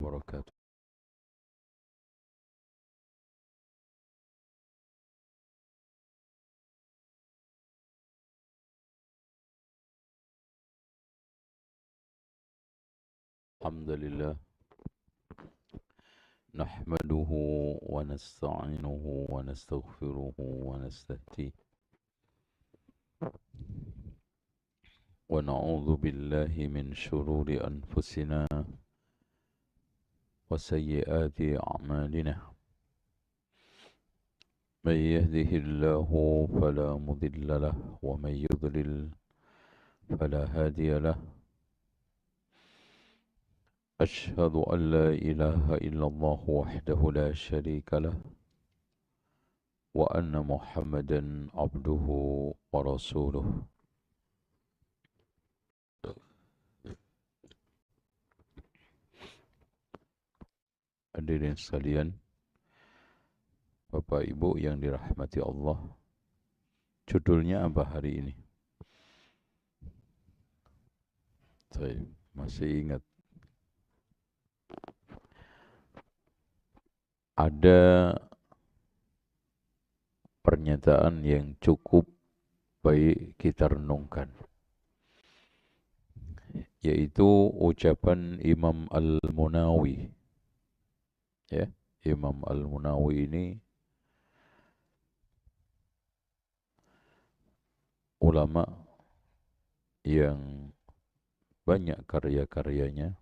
wabarakatuh. Alhamdulillah, nahmaduhu wa nasta'inuhu wa nastaghfiruhu wa nastahdiih wa na'udzu billahi min shururi anfusina wa sayyiati a'malina. Man yahdihillahu fala mudilla lahu wa man yudlil fala hadiya lahu. أشهد أن لا إله إلا الله وحده لا شريك له وأن محمدا عبده ورسوله. Hadirin sekalian, Bapak Ibu yang dirahmati Allah, judulnya apa hari ini? Saya masih ingat. Ada pernyataan yang cukup baik kita renungkan, yaitu ucapan Imam Al-Munawi. Ya, Imam Al-Munawi ini ulama yang banyak karya-karyanya.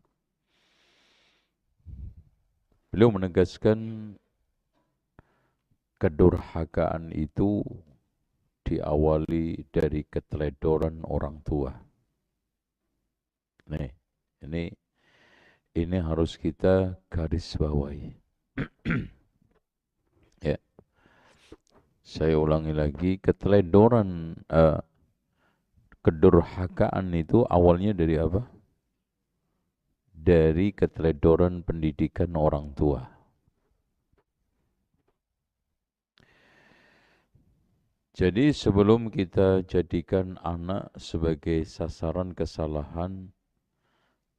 Beliau menegaskan kedurhakaan itu diawali dari keteledoran orang tua. Nih, ini harus kita garis bawahi. Ya, saya ulangi lagi, kedurhakaan itu awalnya dari apa? Dari keteledoran pendidikan orang tua. Jadi sebelum kita jadikan anak sebagai sasaran kesalahan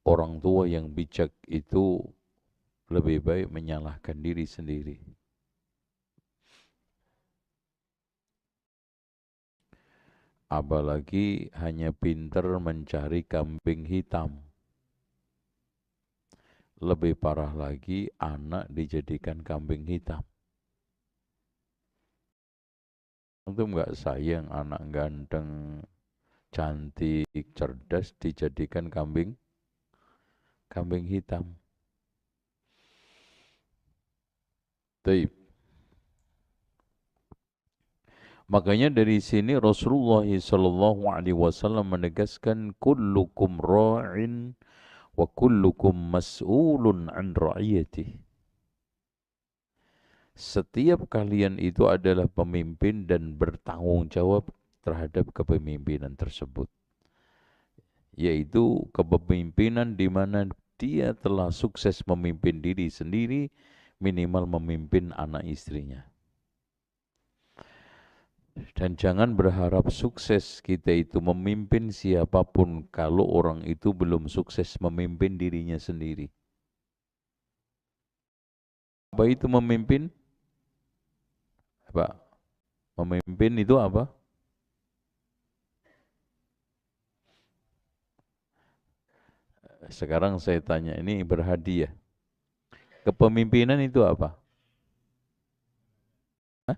orang tua yang bijak, itu lebih baik menyalahkan diri sendiri. Apalagi hanya pintar mencari kambing hitam. Lebih parah lagi, anak dijadikan kambing hitam. Itu enggak sayang anak ganteng, cantik, cerdas dijadikan kambing hitam. Taib. Makanya dari sini Rasulullah SAW menegaskan kullukum ra'in wa kullukum mas'ulun an ra'iyatih. Setiap kalian itu adalah pemimpin dan bertanggung jawab terhadap kepemimpinan tersebut. Yaitu kepemimpinan di mana dia telah sukses memimpin diri sendiri, minimal memimpin anak istrinya. Dan jangan berharap sukses kita itu memimpin siapapun kalau orang itu belum sukses memimpin dirinya sendiri. Apa itu memimpin? Apa? Memimpin itu apa? Sekarang saya tanya, ini berhadiah. Kepemimpinan itu apa? Hah?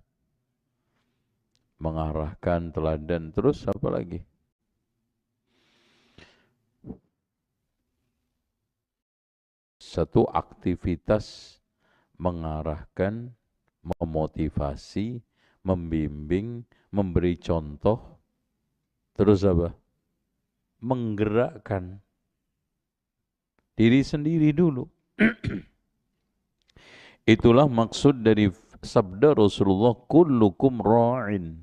Mengarahkan, teladan, terus apa lagi? Satu aktivitas mengarahkan, memotivasi, membimbing, memberi contoh, terus apa? Menggerakkan diri sendiri dulu. Itulah maksud dari sabda Rasulullah, kullukum ra'in.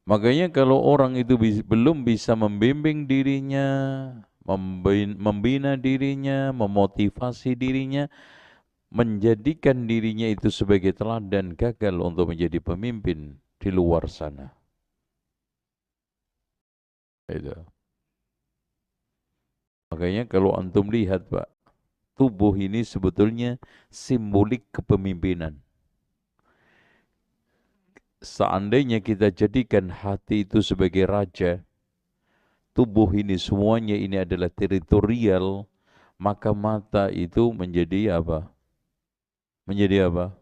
Makanya kalau orang itu belum bisa membimbing dirinya, membina dirinya, memotivasi dirinya, menjadikan dirinya itu sebagai teladan, gagal untuk menjadi pemimpin di luar sana. Itu. Makanya kalau antum lihat Pak, tubuh ini sebetulnya simbolik kepemimpinan. Seandainya kita jadikan hati itu sebagai raja, tubuh ini semuanya ini adalah teritorial, maka mata itu menjadi apa? Menjadi apa?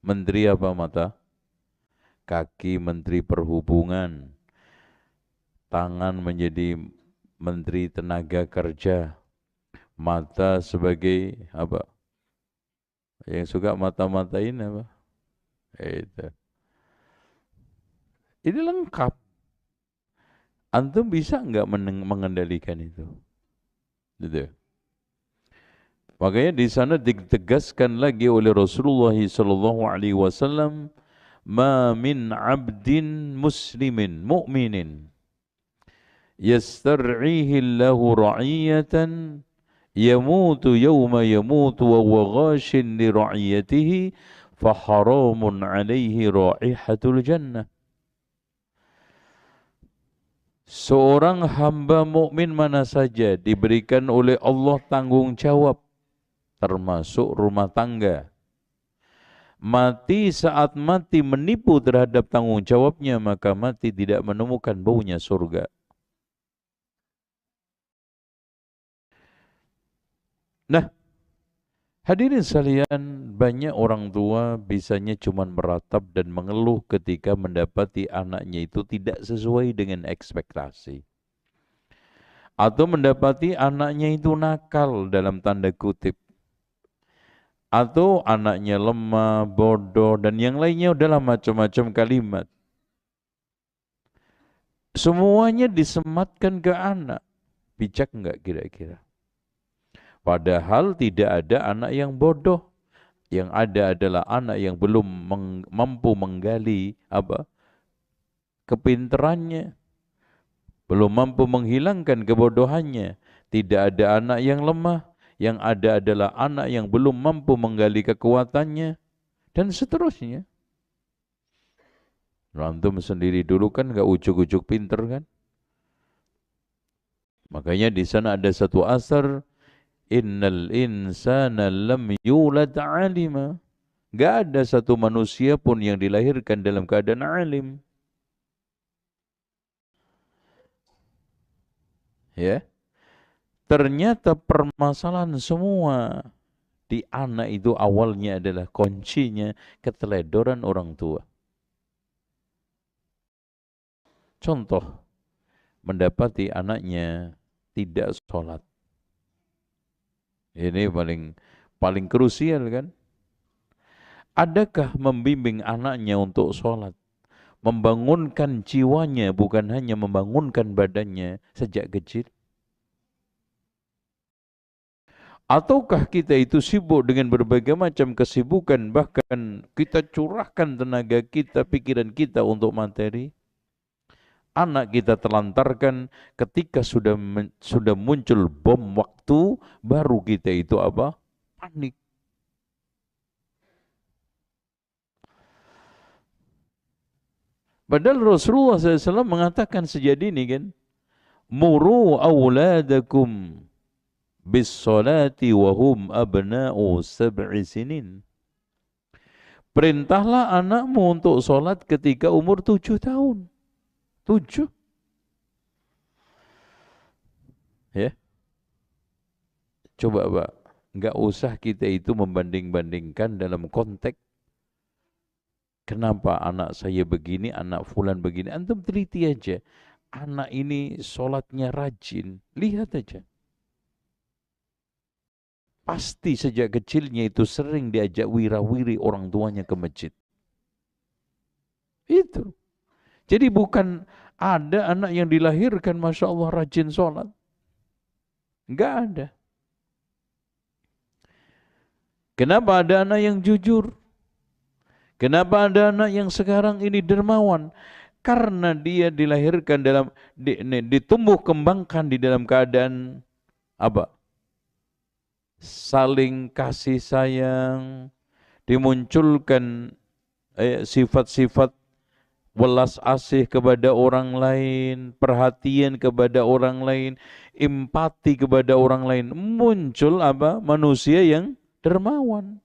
Menteri apa mata? Kaki menteri perhubungan, tangan menjadi menteri tenaga kerja, mata sebagai apa? Yang suka mata-matain apa? Itu. Ini lengkap. Antum bisa enggak mengendalikan itu? Gitu. Makanya di sana ditegaskan lagi oleh Rasulullah sallallahu alaihi wasallam, "Ma min 'abdin muslimin mu'minin yastar'ihi Allahu ra'iyatan yamutu yawma yamutu wa huwa ghashin li ra'iyatihi fa haramun 'alaihi ra'ihatul jannah." Seorang hamba mukmin mana saja diberikan oleh Allah tanggung jawab, termasuk rumah tangga. Mati saat mati menipu terhadap tanggung jawabnya, maka mati tidak menemukan baunya surga. Nah, hadirin sekalian, banyak orang tua bisanya cuma meratap dan mengeluh ketika mendapati anaknya itu tidak sesuai dengan ekspektasi. Atau mendapati anaknya itu nakal dalam tanda kutip. Atau anaknya lemah, bodoh, dan yang lainnya adalah macam-macam kalimat. Semuanya disematkan ke anak. Bijak enggak kira-kira? Padahal tidak ada anak yang bodoh. Yang ada adalah anak yang belum mampu menggali kepintarannya, belum mampu menghilangkan kebodohannya. Tidak ada anak yang lemah, yang ada adalah anak yang belum mampu menggali kekuatannya, dan seterusnya. Antum sendiri dulu kan gak ujuk-ujuk pinter kan? Makanya di sana ada satu asar, innal insana lam yulad alima. Gak ada satu manusia pun yang dilahirkan dalam keadaan alim. Ya. Ternyata permasalahan semua di anak itu awalnya adalah kuncinya keteledoran orang tua. Contoh, mendapati anaknya tidak sholat. Ini paling krusial kan? Adakah membimbing anaknya untuk sholat? Membangunkan jiwanya, bukan hanya membangunkan badannya sejak kecil? Ataukah kita itu sibuk dengan berbagai macam kesibukan, bahkan kita curahkan tenaga kita, pikiran kita untuk materi? Anak kita telantarkan ketika sudah muncul bom waktu, baru kita itu panik. Padahal Rasulullah SAW mengatakan sejak dini kan, muru awladakum bis salati wa hum abna'u sab'i sinin. Perintahlah anakmu untuk sholat ketika umur 7 tahun. 7. Ya. Coba Pak, enggak usah kita itu membanding-bandingkan dalam konteks kenapa anak saya begini, anak fulan begini. Antum teliti aja. Anak ini sholatnya rajin. Lihat aja. Pasti sejak kecilnya itu sering diajak wira-wiri orang tuanya ke masjid. Itu. Jadi bukan ada anak yang dilahirkan Masya Allah rajin sholat. Enggak ada. Kenapa ada anak yang jujur? Kenapa ada anak yang sekarang ini dermawan? Karena dia dilahirkan ditumbuh kembangkan di dalam keadaan saling kasih sayang, dimunculkan sifat-sifat welas asih kepada orang lain, perhatian kepada orang lain, empati kepada orang lain, muncul apa? Manusia yang dermawan.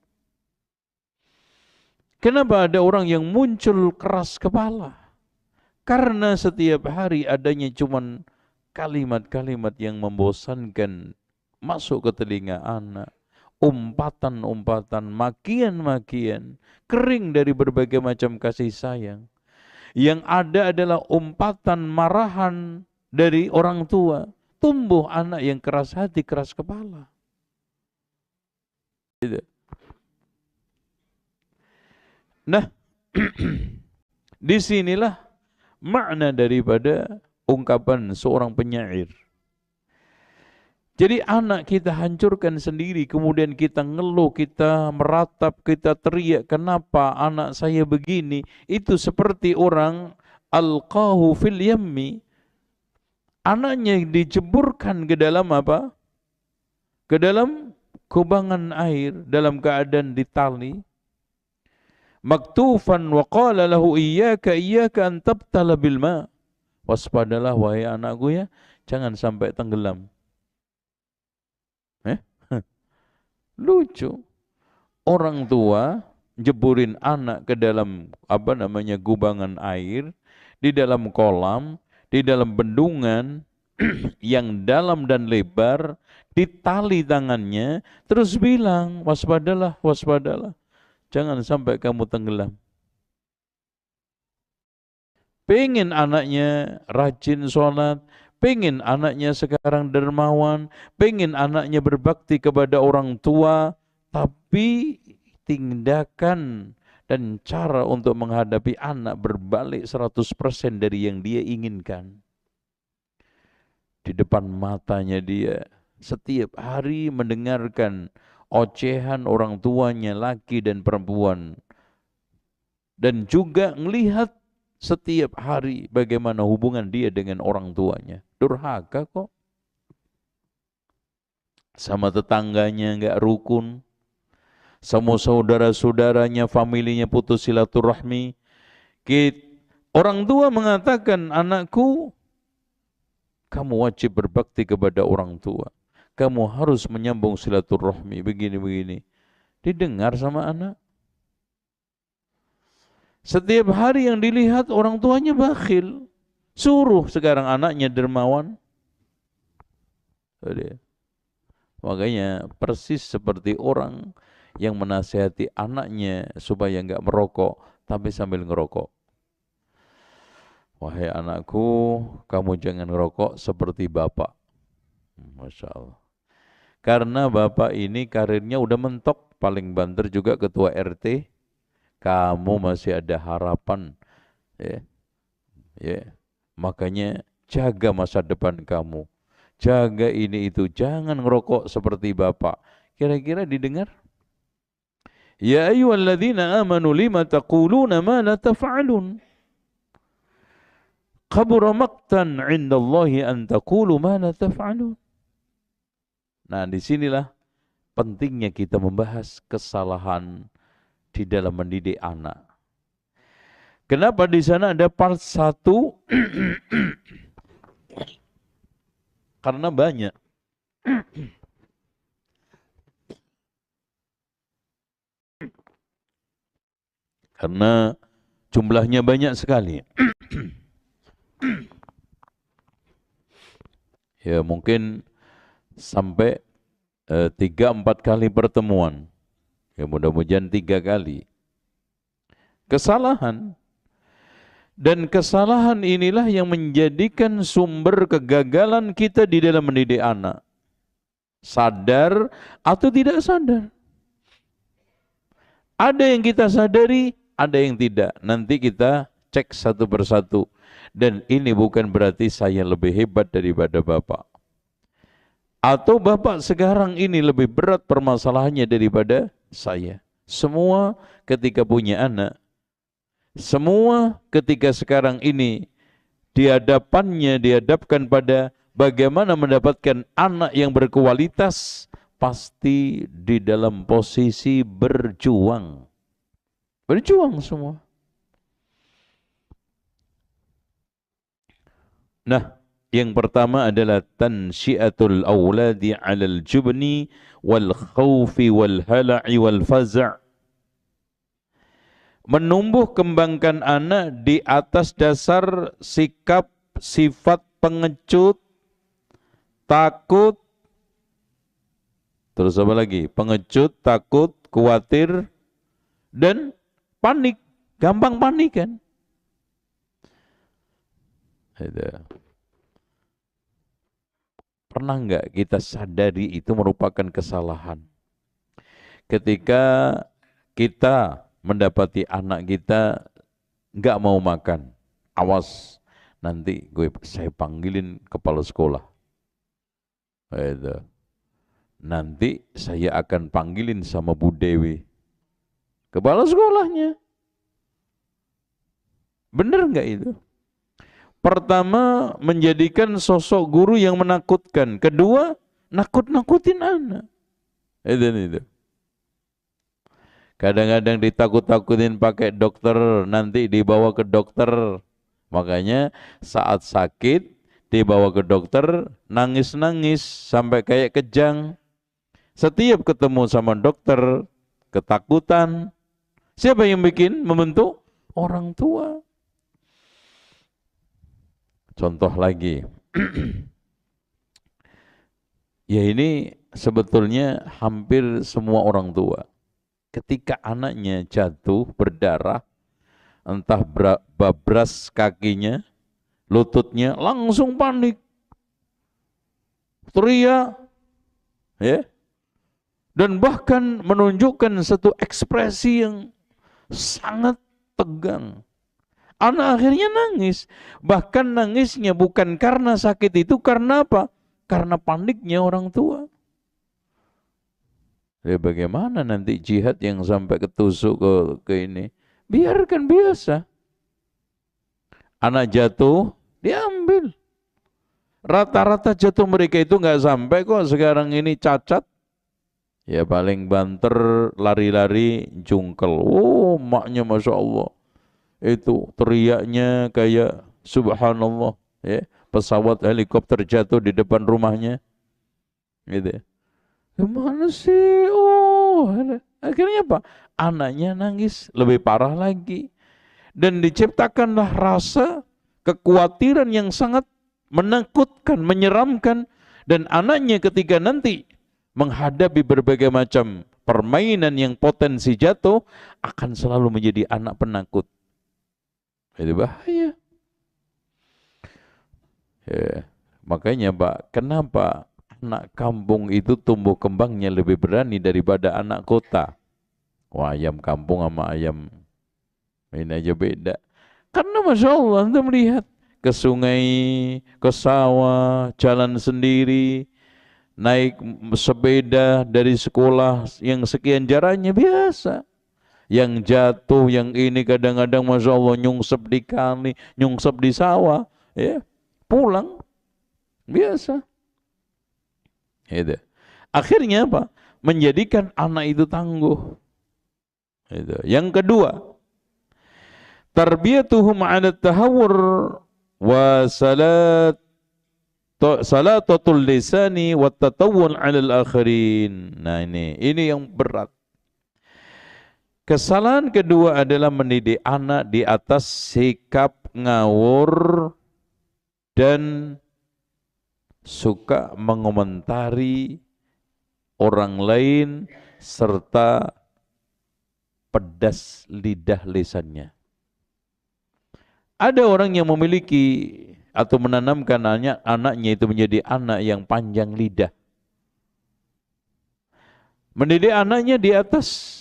Kenapa ada orang yang muncul keras kepala? Karena setiap hari adanya cuman kalimat-kalimat yang membosankan masuk ke telinga anak. Umpatan-umpatan, makian-makian, kering dari berbagai macam kasih sayang. Yang ada adalah umpatan marahan dari orang tua. Tumbuh anak yang keras hati, keras kepala. Nah, disinilah makna daripada ungkapan seorang penyair. Jadi anak kita hancurkan sendiri, kemudian kita ngeluh, kita meratap, kita teriak, kenapa anak saya begini? Itu seperti orang alqahu fil yammi. Anaknya dijeburkan ke dalam apa? Ke dalam kubangan air, dalam keadaan ditali. Maktufan wa qala lahu iyyaka an tabtala bil ma. Waspadalah wahai anakku ya, jangan sampai tenggelam. Lucu. Orang tua jeburin anak ke dalam gubangan air, di dalam kolam, di dalam bendungan yang dalam dan lebar, ditali tangannya, terus bilang, waspadalah, waspadalah. Jangan sampai kamu tenggelam. Pengen anaknya rajin sholat, pengen anaknya sekarang dermawan, pengen anaknya berbakti kepada orang tua, tapi tindakan dan cara untuk menghadapi anak berbalik 100% dari yang dia inginkan. Di depan matanya dia setiap hari mendengarkan ocehan orang tuanya laki dan perempuan, dan juga melihat setiap hari bagaimana hubungan dia dengan orang tuanya. Durhaka kok. Sama tetangganya enggak rukun. Sama saudara-saudaranya, familinya putus silaturahmi. Orang tua mengatakan, anakku, kamu wajib berbakti kepada orang tua. Kamu harus menyambung silaturahmi, begini-begini. Didengar sama anak. Setiap hari yang dilihat orang tuanya bakhil. Suruh sekarang anaknya dermawan. Makanya persis seperti orang yang menasihati anaknya supaya enggak merokok, tapi sambil ngerokok. Wahai anakku, kamu jangan ngerokok seperti bapak. Masya Allah. Karena bapak ini karirnya udah mentok, paling banter juga ketua RT. Kamu masih ada harapan, ya. Makanya jaga masa depan kamu, jaga ini itu, jangan ngerokok seperti bapak. Kira-kira didengar? Ya ayyuhalladzina amanu lima taquluna ma la taf'alun. Kabura maqtan 'indallahi an taqulu ma la taf'alun. Nah, disinilah pentingnya kita membahas kesalahan di dalam mendidik anak. Kenapa di sana ada part 1? Karena banyak. Karena jumlahnya banyak sekali. Ya mungkin sampai 3-4 kali pertemuan. Ya mudah-mudahan 3 kali. Kesalahan. Dan kesalahan inilah yang menjadikan sumber kegagalan kita di dalam mendidik anak. Sadar atau tidak sadar. Ada yang kita sadari, ada yang tidak. Nanti kita cek satu persatu. Dan ini bukan berarti saya lebih hebat daripada Bapak. Atau Bapak sekarang ini lebih berat permasalahannya daripada saya. Semua ketika punya anak, semua ketika sekarang ini dihadapkan pada bagaimana mendapatkan anak yang berkualitas, pasti di dalam posisi berjuang. Berjuang semua. Nah, yang pertama adalah tansyiatul awladi 'alal jubni wal khaufi wal hala'i wal faza'. Menumbuh kembangkan anak di atas dasar sikap sifat pengecut, takut, terus apa lagi? Pengecut, takut, khawatir, dan panik. Gampang panik kan? Pernah nggak kita sadari itu merupakan kesalahan? Ketika kita mendapati anak kita nggak mau makan, awas nanti saya panggilin kepala sekolah. Nanti saya akan panggilin sama Bu Dewi, kepala sekolahnya. Benar nggak itu? Pertama, menjadikan sosok guru yang menakutkan. Kedua, nakut-nakutin anak. Itu. Kadang-kadang ditakut-takutin pakai dokter, nanti dibawa ke dokter. Makanya saat sakit, dibawa ke dokter, nangis-nangis sampai kayak kejang. Setiap ketemu sama dokter, ketakutan. Siapa yang membentuk? Orang tua. Contoh lagi, ya ini sebetulnya hampir semua orang tua. Ketika anaknya jatuh berdarah, entah babras kakinya, lututnya, langsung panik, teriak, ya, dan bahkan menunjukkan satu ekspresi yang sangat tegang. Anak akhirnya nangis. Bahkan nangisnya bukan karena sakit itu, karena apa? Karena paniknya orang tua. Ya bagaimana nanti jihad yang sampai ketusuk ke ini? Biarkan biasa. Anak jatuh, diambil. Rata-rata jatuh mereka itu nggak sampai kok sekarang ini cacat. Ya paling banter, lari-lari, jungkel. Oh, maknya Masya Allah. Itu teriaknya kayak subhanallah, ya, pesawat helikopter jatuh di depan rumahnya, gitu. Gimana sih? Oh, akhirnya apa? Anaknya nangis lebih parah lagi, dan diciptakanlah rasa kekhawatiran yang sangat menakutkan, menyeramkan, dan anaknya ketika nanti menghadapi berbagai macam permainan yang potensi jatuh akan selalu menjadi anak penakut. Itu bahaya. Ya, makanya Pak, kenapa anak kampung itu tumbuh kembangnya lebih berani daripada anak kota? Wah, ayam kampung sama ayam ini aja beda. Karena Masya Allah, Anda melihat ke sungai, ke sawah, jalan sendiri, naik sepeda dari sekolah yang sekian jaraknya biasa. Yang jatuh, yang ini kadang-kadang Masya Allah nyungsep di kali, nyungsep di sawah, ya, pulang, biasa. Gitu. Akhirnya apa? Menjadikan anak itu tangguh. Gitu. Yang kedua, tarbiyatuhum 'ala tahawur wa salatatul lisani wa tatawwul 'ala al-akhirin. Nah ini yang berat. Kesalahan kedua adalah mendidik anak di atas sikap ngawur dan suka mengomentari orang lain serta pedas lidah lisannya. Ada orang yang memiliki atau menanamkan anaknya itu menjadi anak yang panjang lidah. Mendidik anaknya di atas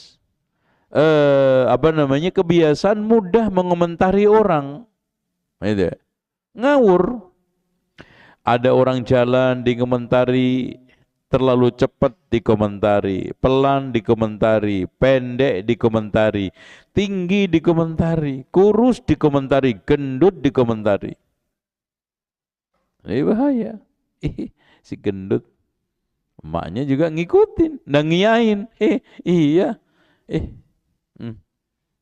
kebiasaan mudah mengomentari orang, gitu. Ngawur. Ada orang jalan dikomentari, terlalu cepat dikomentari, pelan dikomentari, pendek dikomentari, tinggi dikomentari, kurus dikomentari, gendut dikomentari. Ini bahaya. Si gendut, emaknya juga ngikutin, nangiyain. Iya.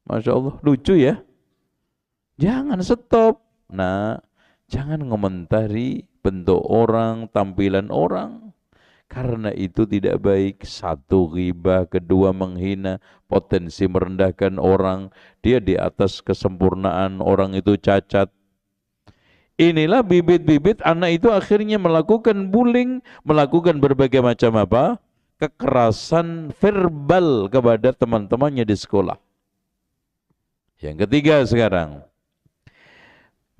Masya Allah, lucu ya. Jangan stop. Nah, Jangan ngomentari bentuk orang, tampilan orang. Karena itu tidak baik. Satu, ghibah. Kedua, menghina. Potensi merendahkan orang. Dia di atas kesempurnaan, orang itu cacat. Inilah bibit-bibit anak itu akhirnya melakukan bullying, melakukan berbagai macam apa? Kekerasan verbal kepada teman-temannya di sekolah. Yang ketiga sekarang,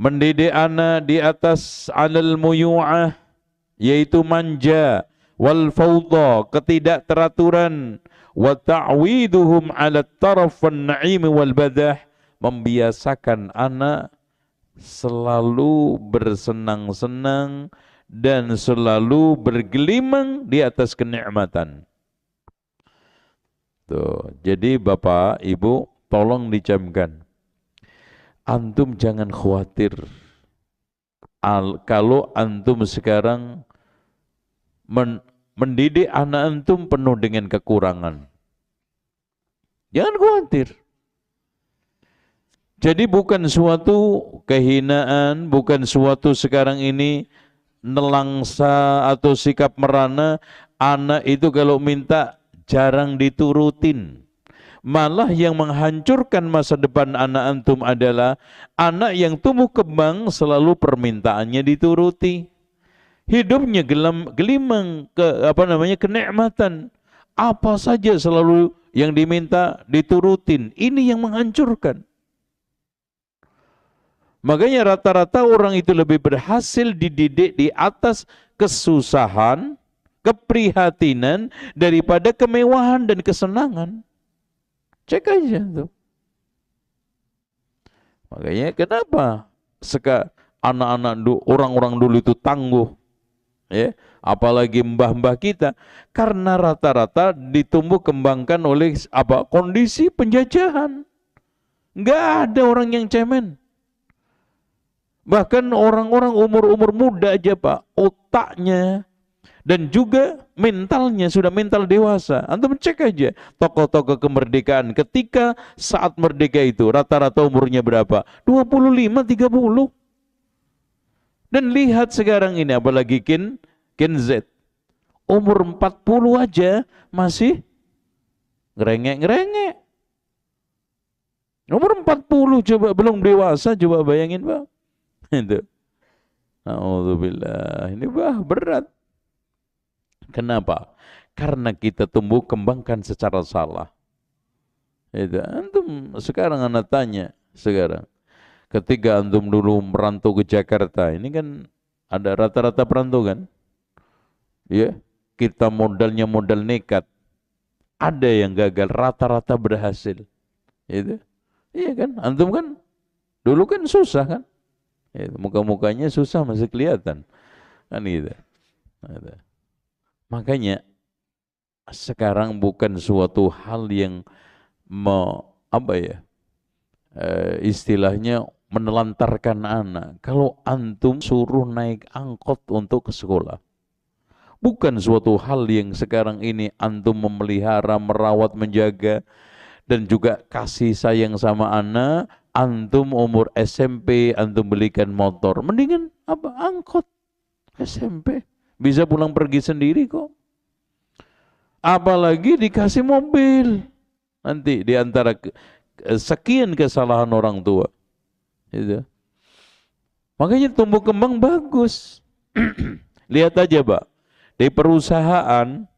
mendidik anak di atas alal muyu'ah, yaitu manja, wal fawda, ketidakteraturan, wa ta'widuhum ala taraf wan na'im wal badah, membiasakan anak selalu bersenang-senang dan selalu bergelimang di atas kenikmatan. Tuh, jadi Bapak, Ibu, tolong dicamkan. Antum jangan khawatir kalau antum sekarang mendidik anak antum penuh dengan kekurangan. Jangan khawatir. Jadi bukan suatu kehinaan, bukan suatu sekarang ini nelangsa atau sikap merana, anak itu kalau minta jarang diturutin. Malah yang menghancurkan masa depan anak antum adalah anak yang tumbuh kembang selalu permintaannya dituruti. Hidupnya gelimang kenikmatan. Apa saja selalu yang diminta diturutin. Ini yang menghancurkan. Makanya rata-rata orang itu lebih berhasil dididik di atas kesusahan, keprihatinan daripada kemewahan dan kesenangan. Cek aja tuh. Makanya kenapa anak-anak orang-orang dulu itu tangguh, ya, apalagi mbah-mbah kita, karena rata-rata ditumbuh kembangkan oleh kondisi penjajahan. Nggak ada orang yang cemen. Bahkan orang-orang umur-umur muda aja Pak, otaknya dan juga mentalnya sudah mental dewasa. Antum cek aja tokoh-tokoh kemerdekaan ketika saat merdeka itu rata-rata umurnya berapa? 25, 30. Dan lihat sekarang ini apalagi Gen Z. Umur 40 aja masih ngerengek-ngerengek. Umur 40 coba belum dewasa, coba bayangin Pak. Itu. Alhamdulillah, ini berat. Kenapa? Karena kita tumbuh kembangkan secara salah. Itu. Antum sekarang anak tanya sekarang, ketika antum dulu merantau ke Jakarta, ini kan ada rata-rata perantau kan? Ya, kita modalnya modal nekat. Ada yang gagal, rata-rata berhasil. Itu. Iya kan? Antum kan dulu kan susah kan? Muka-mukanya susah masih kelihatan kan gitu. Makanya sekarang bukan suatu hal yang istilahnya menelantarkan anak. Kalau antum suruh naik angkot untuk ke sekolah, bukan suatu hal yang sekarang ini antum memelihara, merawat, menjaga dan juga kasih sayang sama anak. Antum umur SMP, antum belikan motor. Mendingan angkot SMP. Bisa pulang pergi sendiri kok. Apalagi dikasih mobil. Nanti di antara sekian kesalahan orang tua. Gitu. Makanya tumbuh kembang bagus. Lihat aja Pak. Di perusahaan,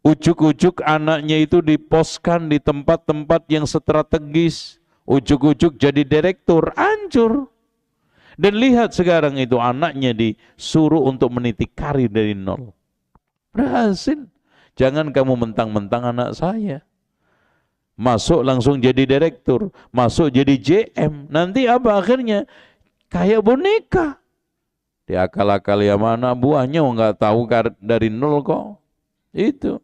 ujuk-ujuk anaknya itu diposkan di tempat-tempat yang strategis. Ujuk-ujuk jadi direktur, hancur. Dan lihat sekarang itu anaknya disuruh untuk meniti karir dari nol. Berhasil. Jangan kamu mentang-mentang anak saya. Masuk langsung jadi direktur, masuk jadi JM. Nanti apa akhirnya? Kayak boneka. Diakal-akali sama anak buahnya, nggak tahu dari nol kok. Itu.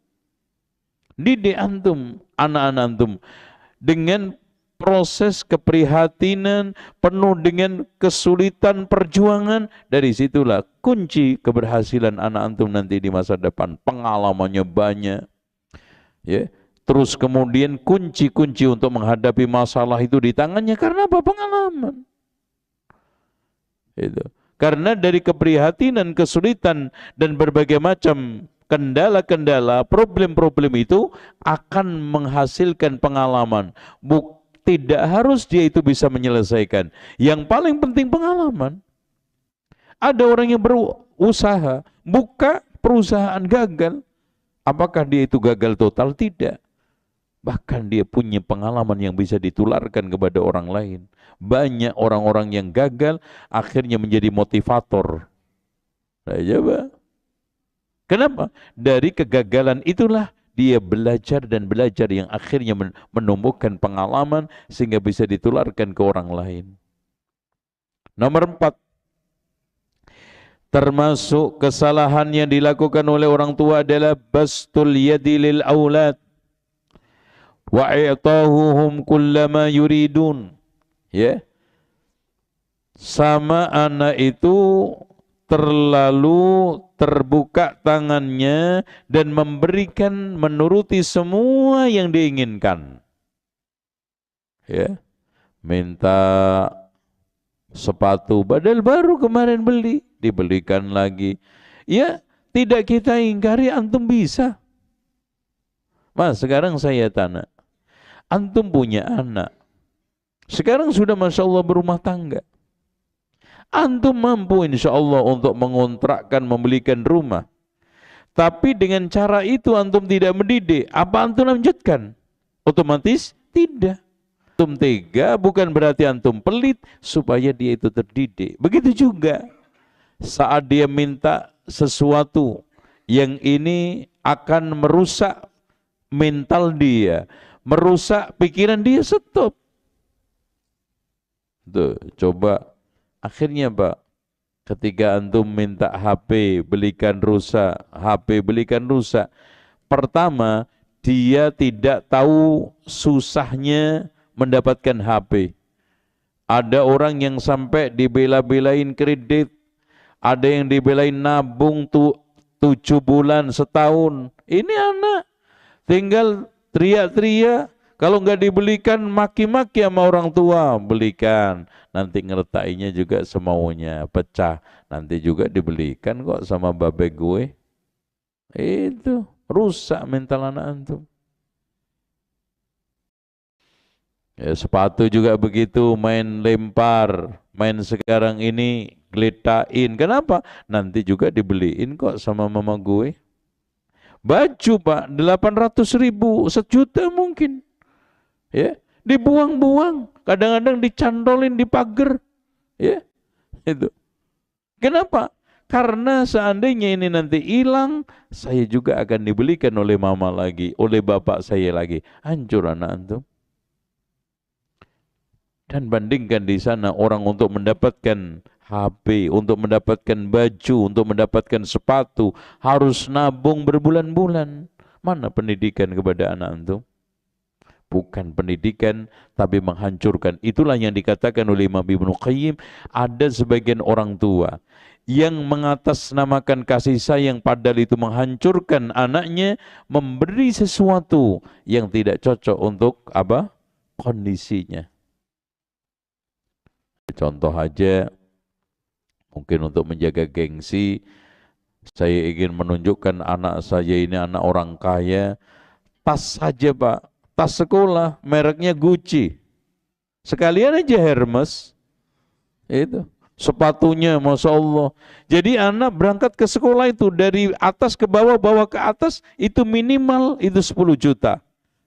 Didik antum, anak-anak antum dengan proses keprihatinan penuh dengan kesulitan perjuangan. Dari situlah kunci keberhasilan anak antum nanti di masa depan. Pengalamannya banyak, ya. Terus kemudian kunci-kunci untuk menghadapi masalah itu di tangannya. Karena apa? Pengalaman. Itu. Karena dari keprihatinan, kesulitan dan berbagai macam kendala-kendala, problem-problem itu akan menghasilkan pengalaman. Tidak harus dia itu bisa menyelesaikan. Yang paling penting pengalaman. Ada orang yang berusaha, buka perusahaan gagal. Apakah dia itu gagal total? Tidak. Bahkan dia punya pengalaman yang bisa ditularkan kepada orang lain. Banyak orang-orang yang gagal akhirnya menjadi motivator. Nah, coba. Kenapa? Dari kegagalan itulah dia belajar dan belajar yang akhirnya menumbuhkan pengalaman sehingga bisa ditularkan ke orang lain. Nomor 4. Termasuk kesalahan yang dilakukan oleh orang tua adalah bastul yadi lil aulad wa i'tahuhum kullama yuridun. Ya. Sama anak itu terlalu terbuka tangannya dan memberikan menuruti semua yang diinginkan. Ya. Minta sepatu padahal baru kemarin beli, dibelikan lagi. Ya, tidak kita ingkari, antum bisa. Mas, sekarang saya tanya, antum punya anak, sekarang sudah Masya Allah berumah tangga. Antum mampu insya Allah untuk mengontrakkan, membelikan rumah. Tapi dengan cara itu antum tidak mendidik, apa antum lanjutkan? Otomatis tidak. Antum tega bukan berarti antum pelit, supaya dia itu terdidik. Begitu juga saat dia minta sesuatu yang ini akan merusak mental dia, merusak pikiran dia, stop. Tuh, coba akhirnya Pak, ketika antum minta HP belikan rusak, HP belikan rusak. Pertama, dia tidak tahu susahnya mendapatkan HP. Ada orang yang sampai dibela-belain kredit, ada yang dibelain nabung 7 bulan, setahun. Ini anak tinggal teriak-teriak, kalau nggak dibelikan maki-maki sama orang tua, belikan. Nanti ngertainya juga semaunya, pecah. Nanti juga dibelikan kok sama babe gue. Itu rusak mental anak antum. Ya, sepatu juga begitu, main lempar, main sekarang ini geletain. Kenapa? Nanti juga dibeliin kok sama mama gue. Baju Pak, 800.000, 1 juta mungkin. Ya, dibuang-buang, kadang-kadang dicantolin di pagar. Ya, itu. Kenapa? Karena seandainya ini nanti hilang, saya juga akan dibelikan oleh mama lagi, oleh bapak saya lagi. Hancur anak antum. Dan bandingkan di sana orang untuk mendapatkan HP, untuk mendapatkan baju, untuk mendapatkan sepatu, harus nabung berbulan-bulan. Mana pendidikan kepada anak antum? Bukan pendidikan, tapi menghancurkan. Itulah yang dikatakan oleh Imam Ibnu Qayyim, ada sebagian orang tua yang mengatasnamakan kasih sayang padahal itu menghancurkan anaknya, memberi sesuatu yang tidak cocok untuk apa? Kondisinya. Contoh aja, mungkin untuk menjaga gengsi, saya ingin menunjukkan anak saya ini anak orang kaya, tas saja Pak, tas sekolah, mereknya Gucci. Sekalian aja Hermes. Itu. Sepatunya Masya Allah. Jadi anak berangkat ke sekolah itu dari atas ke bawah, bawah ke atas, itu minimal itu 10 juta.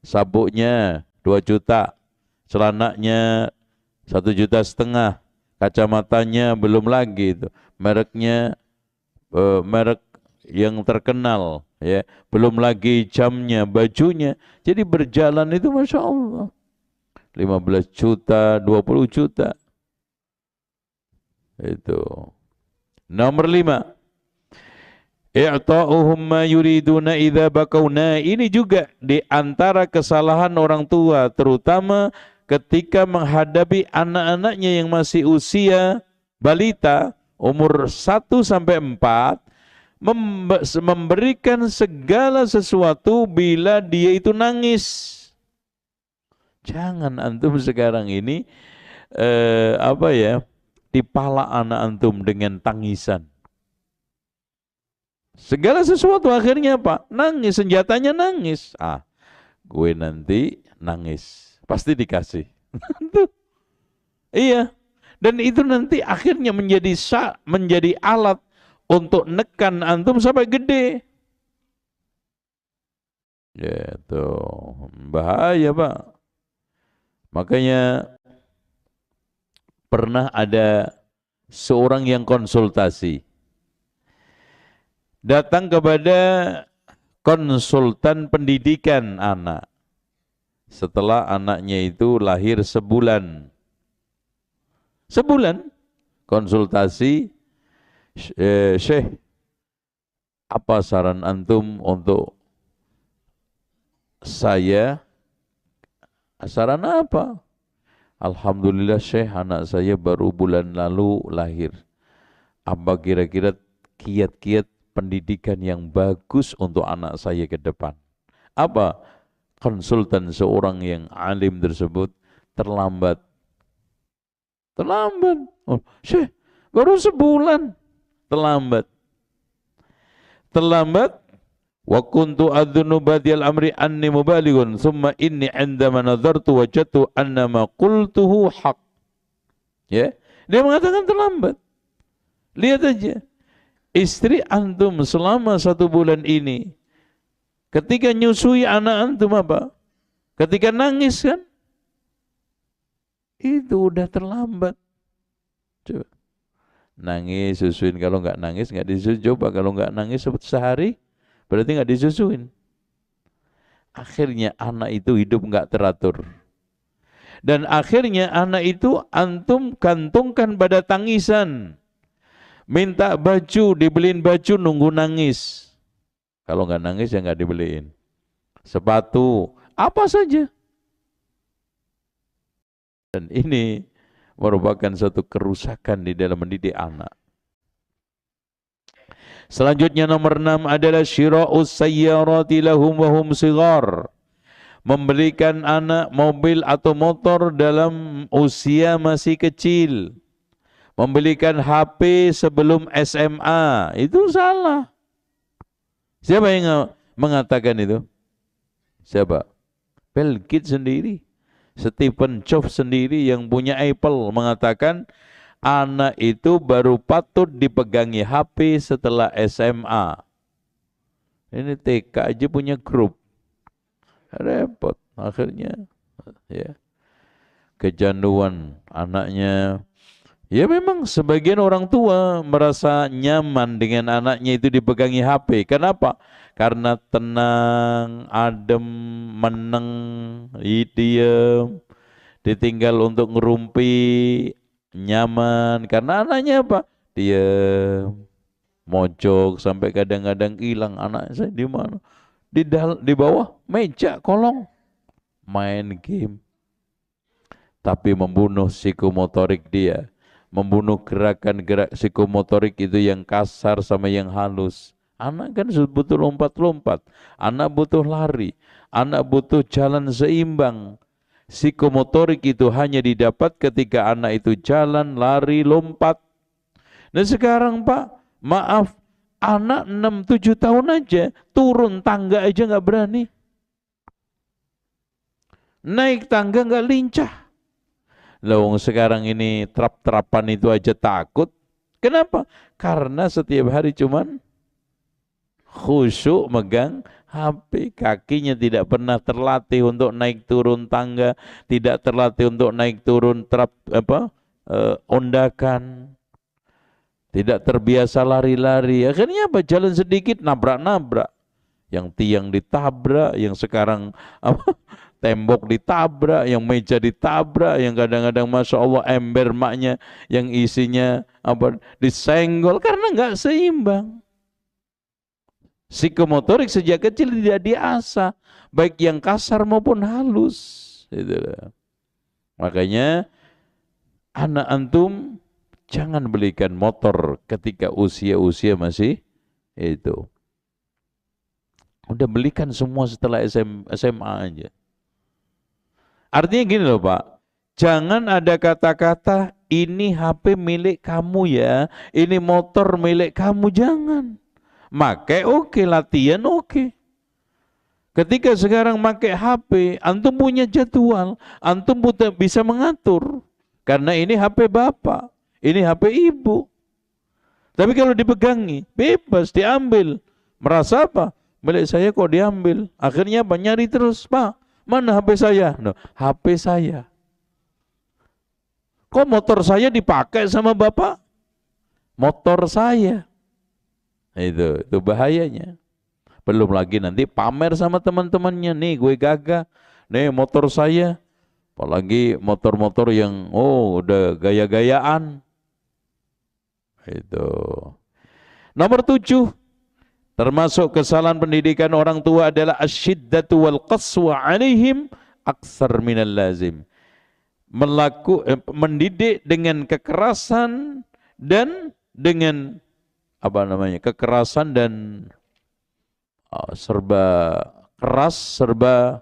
Sabuknya 2 juta. Celananya 1,5 juta. Kacamatanya belum lagi itu. Mereknya merek yang terkenal. Ya, belum lagi jamnya, bajunya. Jadi berjalan itu Masya Allah 15 juta, 20 juta. Itu. Nomor 5. I'ta'uhum ma yuriduna idza bakauna. Ini juga di antara kesalahan orang tua, terutama ketika menghadapi anak-anaknya yang masih usia balita, umur 1 sampai 4, memberikan segala sesuatu bila dia itu nangis. Jangan antum sekarang ini di pala anak antum dengan tangisan. Segala sesuatu akhirnya apa? Nangis, senjatanya nangis. Gue nanti nangis, pasti dikasih. Iya. Dan itu nanti akhirnya menjadi alat untuk nekan antum sampai gede. Ya itu bahaya, Pak. Makanya pernah ada seorang yang konsultasi. Datang kepada konsultan pendidikan anak. Setelah anaknya itu lahir sebulan. Sebulan konsultasi, Syekh, apa saran antum untuk saya? Saran apa? Alhamdulillah Syekh, anak saya baru bulan lalu lahir. Apa kira-kira kiat-kiat pendidikan yang bagus untuk anak saya ke depan? Apa? Konsultan seorang yang alim tersebut terlambat. Oh, Syekh, baru sebulan. Terlambat. Wa kuntu adhunnu badiyal amri anni mubalighun thumma inni 'indama nadhartu wajadtu anna ma qultuhu haq. Ya, dia mengatakan terlambat. Lihat aja, istri antum selama 1 bulan ini, ketika nyusui anak antum apa? Ketika nangis kan? Itu udah terlambat. Coba. Nangis, susuin. Kalau nggak nangis, nggak disusuin. Coba kalau nggak nangis sehari, berarti nggak disusuin. Akhirnya anak itu hidup nggak teratur. Dan akhirnya anak itu antum gantungkan pada tangisan. Minta baju, dibeliin baju, nunggu nangis. Kalau nggak nangis ya nggak dibeliin. Sepatu, apa saja. Dan ini merupakan satu kerusakan di dalam mendidik anak. Selanjutnya nomor 6 adalah syira'us sayyarati lahum wa hum shighar. Membelikan anak mobil atau motor dalam usia masih kecil. Membelikan HP sebelum SMA, itu salah. Siapa yang mengatakan itu? Siapa? Bill Gates sendiri. Stephen Jobs sendiri yang punya Apple mengatakan anak itu baru patut dipegangi HP setelah SMA. Ini TK aja punya grup. Repot akhirnya. Ya. Kecanduan anaknya. Ya memang sebagian orang tua merasa nyaman dengan anaknya itu dipegangi HP. Kenapa? Karena tenang, adem, meneng, diem, ditinggal untuk ngerumpi, nyaman. Karena anaknya apa? Diem, mojok, sampai kadang-kadang hilang anak saya di mana? Di bawah meja kolong, main game. Tapi membunuh psikomotorik dia. Membunuh gerakan-gerak psikomotorik itu yang kasar sama yang halus. Anak kan butuh lompat-lompat, anak butuh lari, anak butuh jalan seimbang. Psikomotorik itu hanya didapat ketika anak itu jalan, lari, lompat. Nah sekarang Pak, maaf, anak 6-7 tahun aja, turun tangga aja nggak berani. Naik tangga nggak lincah. Lawang sekarang ini terap-terapan itu aja takut. Kenapa? Karena setiap hari cuman khusyuk megang HP, kakinya tidak pernah terlatih untuk naik turun tangga, tidak terlatih untuk naik turun ondakan, tidak terbiasa lari-lari. Akhirnya apa? Jalan sedikit nabrak-nabrak, yang tiang ditabrak, yang sekarang tembok ditabrak, yang meja ditabrak, yang kadang-kadang Masya Allah ember maknya yang isinya disenggol karena nggak seimbang. Psikomotorik sejak kecil tidak diasah, baik yang kasar maupun halus. Itulah. Makanya anak antum jangan belikan motor ketika usia-usia masih itu. Udah belikan semua setelah SMA aja. Artinya gini loh Pak, Jangan ada kata-kata, ini HP milik kamu ya, ini motor milik kamu, jangan. Make oke, latihan oke. Ketika sekarang pakai HP, antum punya jadwal, antum bisa mengatur. Karena ini HP bapak, ini HP ibu. Tapi kalau dipegangi, bebas diambil. Merasa apa? Milik saya kok diambil. Akhirnya apa? Nyari terus, Pak. Mana HP saya? No, HP saya. Kok motor saya dipakai sama bapak? Motor saya. Itu bahayanya. Belum lagi nanti pamer sama teman-temannya. Nih gue gagah. Nih motor saya. Apalagi motor-motor yang udah gaya-gayaan. Itu. Nomor 7. Termasuk kesalahan pendidikan orang tua adalah asyiddatu wal qaswa alaihim aksar minal lazim. Mendidik dengan kekerasan dan dengan kekerasan dan serba keras, serba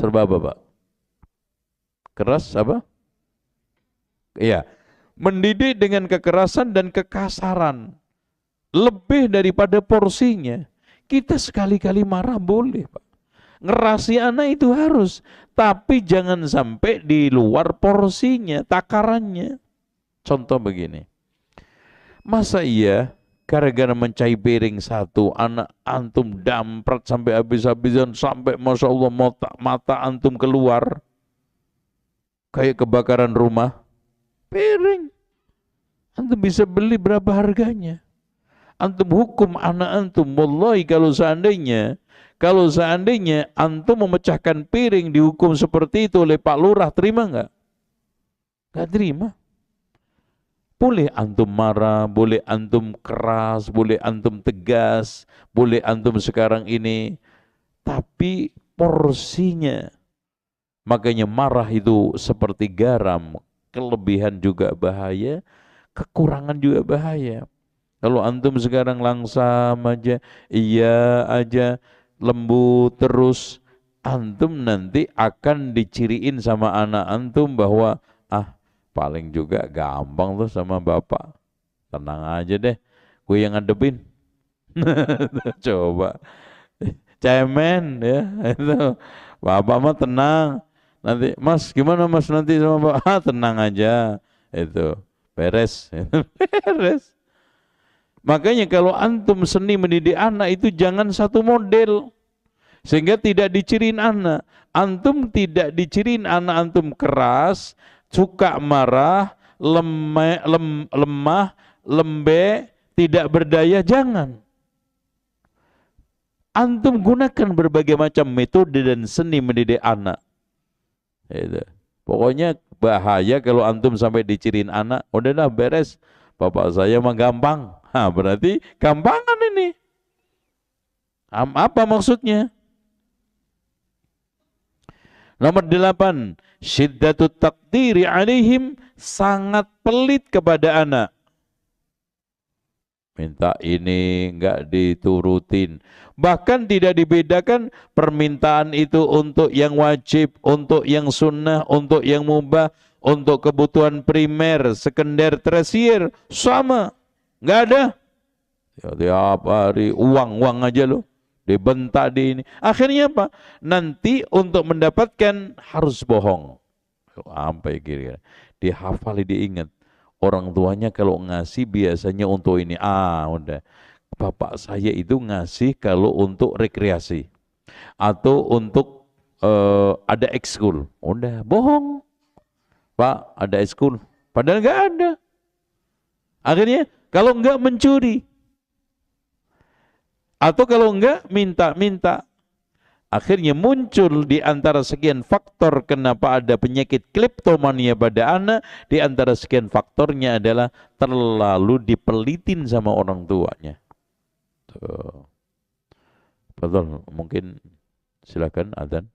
apa, Pak? Keras apa? Iya. Mendidik dengan kekerasan dan kekasaran lebih daripada porsinya. Kita sekali-kali marah boleh, Pak. Ngerasi anak itu harus, tapi jangan sampai di luar porsinya, takarannya. Contoh begini, masa iya gara-gara mencai piring satu, anak antum damprat sampai habis-habisan, sampai Masya Allah mata antum keluar, kayak kebakaran rumah, piring. Antum bisa beli berapa harganya? Antum hukum anak antum, wallahi kalau seandainya antum memecahkan piring dihukum seperti itu oleh Pak Lurah, terima nggak? Nggak terima. Boleh antum marah, boleh antum keras, boleh antum tegas, boleh antum sekarang ini, tapi porsinya. Makanya marah itu seperti garam, kelebihan juga bahaya, kekurangan juga bahaya. Kalau antum sekarang langsam aja, iya aja, lembut terus, antum nanti akan diciriin sama anak antum bahwa paling juga gampang tuh sama bapak. Tenang aja deh, gue yang ngadepin. Coba, cemen ya, itu. Bapak mah tenang. Nanti, Mas gimana Mas nanti sama bapak? Tenang aja, itu beres, beres. Makanya kalau antum seni mendidik anak itu jangan satu model. Sehingga tidak diciriin anak. Antum tidak diciriin anak antum keras, suka marah, lemah, lembek, tidak berdaya, jangan. Antum gunakan berbagai macam metode dan seni mendidik anak. Itu. Pokoknya bahaya kalau antum sampai diciriin anak, udahlah beres. Bapak saya mah gampang. Berarti gampangan ini. Apa maksudnya? Nomor 8, syiddatut taqdiri alaihim, sangat pelit kepada anak. Minta ini enggak diturutin. Bahkan tidak dibedakan permintaan itu untuk yang wajib, untuk yang sunnah, untuk yang mubah, untuk kebutuhan primer, sekunder, tersier, sama. Enggak ada. Ya, tiap hari uang aja loh. Dibentak di ini. Akhirnya apa? Nanti untuk mendapatkan harus bohong. Apa ya kira-kira? Dihafal, diingat. Orang tuanya kalau ngasih biasanya untuk ini. Udah. Bapak saya itu ngasih kalau untuk rekreasi. Atau untuk ada ekskul. Udah, bohong. Pak, ada ekskul. Padahal nggak ada. Akhirnya kalau nggak mencuri. Atau kalau enggak, minta-minta. Akhirnya muncul di antara sekian faktor kenapa ada penyakit kleptomania pada anak, di antara sekian faktornya adalah terlalu dipelitin sama orang tuanya. Tuh. Betul, mungkin silakan adzan.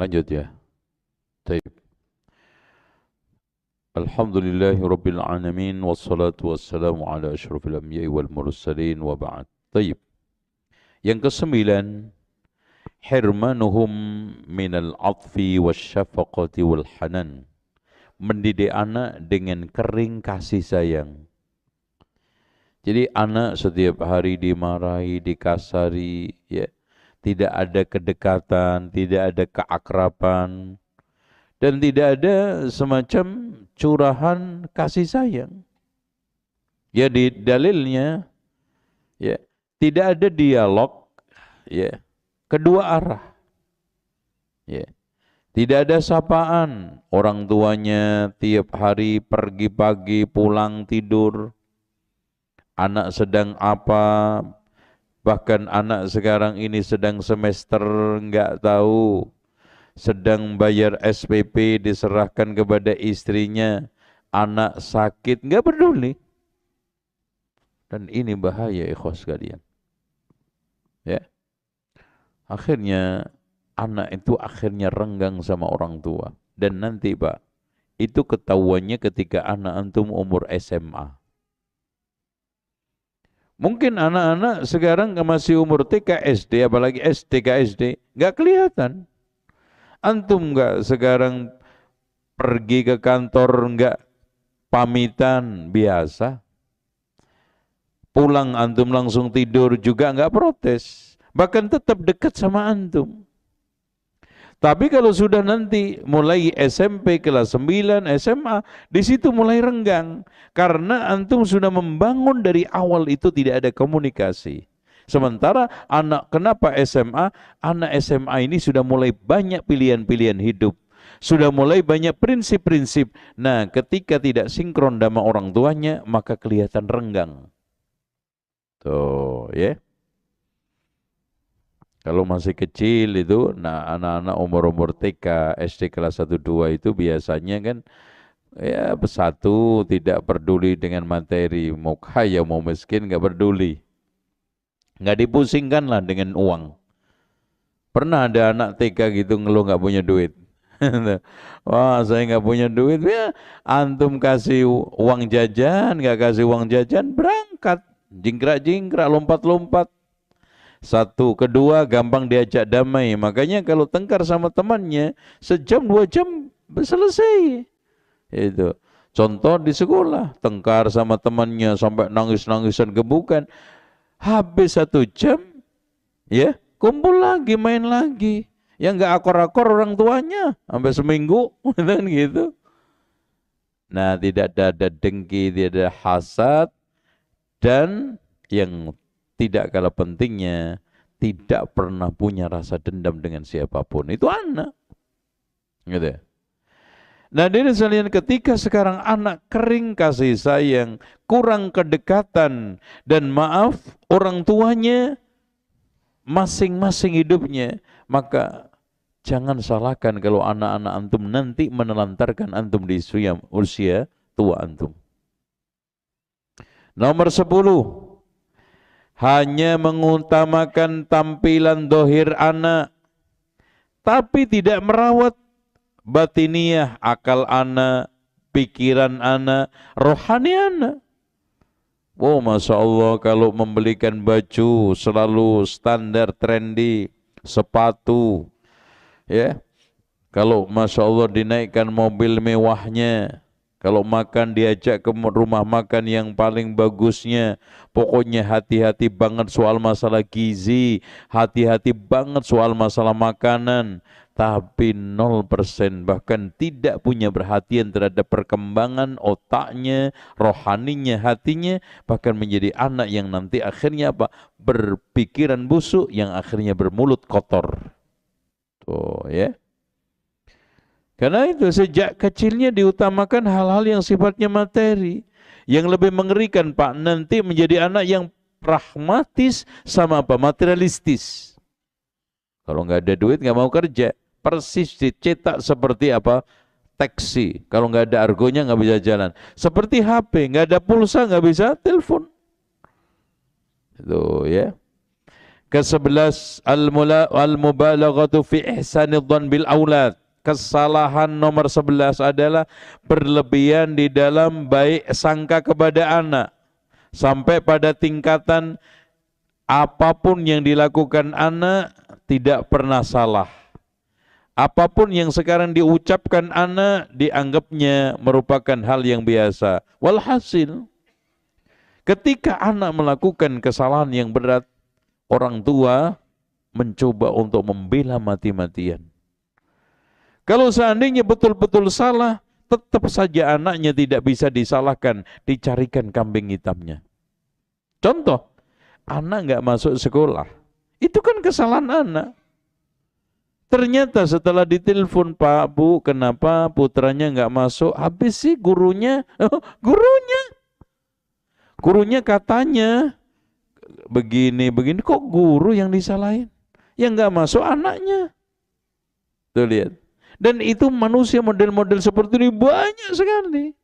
Lanjut ya. Baik. Alhamdulillahi Rabbil Alamin wassalatu wassalamu ala asyrafil anbiya'i wal mursalin wa ba'd. Baik. Yang kesembilan, hirmanuhum minal atfi wasyafaqati wal hanan. Mendidik anak dengan kering kasih sayang. Jadi anak setiap hari dimarahi, dikasari, ya, tidak ada kedekatan, tidak ada keakraban, dan tidak ada semacam curahan kasih sayang. Ya, di dalilnya, ya, tidak ada dialog, ya, kedua arah, ya. Tidak ada sapaan, orang tuanya tiap hari pergi pagi pulang tidur. Anak sedang apa, bahkan anak sekarang ini sedang semester enggak tahu, sedang bayar SPP diserahkan kepada istrinya, anak sakit enggak peduli. Dan ini bahaya ikhwas sekalian. Ya. Akhirnya anak itu akhirnya renggang sama orang tua. Dan nanti Pak, itu ketahuannya ketika anak antum umur SMA. Mungkin anak-anak sekarang masih umur TK SD, apalagi TK SD, nggak kelihatan. Antum nggak sekarang pergi ke kantor nggak pamitan biasa. Pulang antum langsung tidur juga nggak protes. Bahkan tetap dekat sama antum. Tapi kalau sudah nanti mulai SMP kelas 9, SMA, di situ mulai renggang. Karena antum sudah membangun dari awal itu tidak ada komunikasi. Sementara anak kenapa SMA? Anak SMA ini sudah mulai banyak pilihan-pilihan hidup. Sudah mulai banyak prinsip-prinsip. Nah, ketika tidak sinkron sama orang tuanya, maka kelihatan renggang. Tuh, ya. Kalau masih kecil itu, nah anak-anak umur-umur TK, SD kelas 1, 2 itu biasanya kan ya satu tidak peduli dengan materi, mau kaya mau miskin nggak peduli, nggak dipusingkan lah dengan uang. Pernah ada anak TK gitu ngeluh nggak punya duit. Wah saya nggak punya duit, ya antum kasih uang jajan, nggak kasih uang jajan berangkat, jingkrak-jingkrak, lompat-lompat. Satu, kedua gampang diajak damai. Makanya kalau tengkar sama temannya, sejam 2 jam selesai. Itu. Contoh di sekolah, tengkar sama temannya sampai nangis-nangisan gebukan. Habis 1 jam, ya kumpul lagi, main lagi. Yang nggak akor-akor orang tuanya sampai seminggu, kan gitu. Nah, tidak ada dengki, tidak ada hasad, dan yang tidak kalah pentingnya, tidak pernah punya rasa dendam dengan siapapun. Itu anak. Gitu. Nah, hadirin sekalian, ketika sekarang anak kering kasih sayang, kurang kedekatan, dan maaf, orang tuanya masing-masing hidupnya, maka jangan salahkan kalau anak-anak antum nanti menelantarkan antum di usia tua antum. Nomor 10, hanya mengutamakan tampilan dohir anak, tapi tidak merawat batiniah, akal anak, pikiran anak, rohani anak. Oh, Masya Allah, kalau membelikan baju selalu standar trendy, sepatu, ya. Kalau Masya Allah dinaikkan mobil mewahnya, kalau makan diajak ke rumah makan yang paling bagusnya, pokoknya hati-hati banget soal masalah gizi, hati-hati banget soal masalah makanan, tapi 0%, bahkan tidak punya perhatian terhadap perkembangan otaknya, rohaninya, hatinya, bahkan menjadi anak yang nanti akhirnya apa? Berpikiran busuk yang akhirnya bermulut kotor. Tuh ya. Karena itu sejak kecilnya diutamakan hal-hal yang sifatnya materi. Yang lebih mengerikan Pak, nanti menjadi anak yang pragmatis sama apa? Materialistis. Kalau nggak ada duit nggak mau kerja. Persis dicetak seperti apa? Taksi. Kalau nggak ada argonya nggak bisa jalan. Seperti HP, nggak ada pulsa nggak bisa telepon. Itu ya. Ke-11, al-mubalaghatu fi ihsanidhan bil aulad. Kesalahan nomor 11 adalah berlebihan di dalam baik sangka kepada anak. Sampai pada tingkatan apapun yang dilakukan anak tidak pernah salah. Apapun yang sekarang diucapkan anak dianggapnya merupakan hal yang biasa. Walhasil, ketika anak melakukan kesalahan yang berat, orang tua mencoba untuk membela mati-matian. Kalau seandainya betul-betul salah, tetap saja anaknya tidak bisa disalahkan, dicarikan kambing hitamnya. Contoh, anak nggak masuk sekolah, itu kan kesalahan anak. Ternyata setelah ditelepon, Pak, Bu, kenapa putranya nggak masuk? Habis sih gurunya katanya begini, kok guru yang disalahin? Yang nggak masuk anaknya. Tuh lihat. Dan itu manusia model-model seperti ini banyak sekali.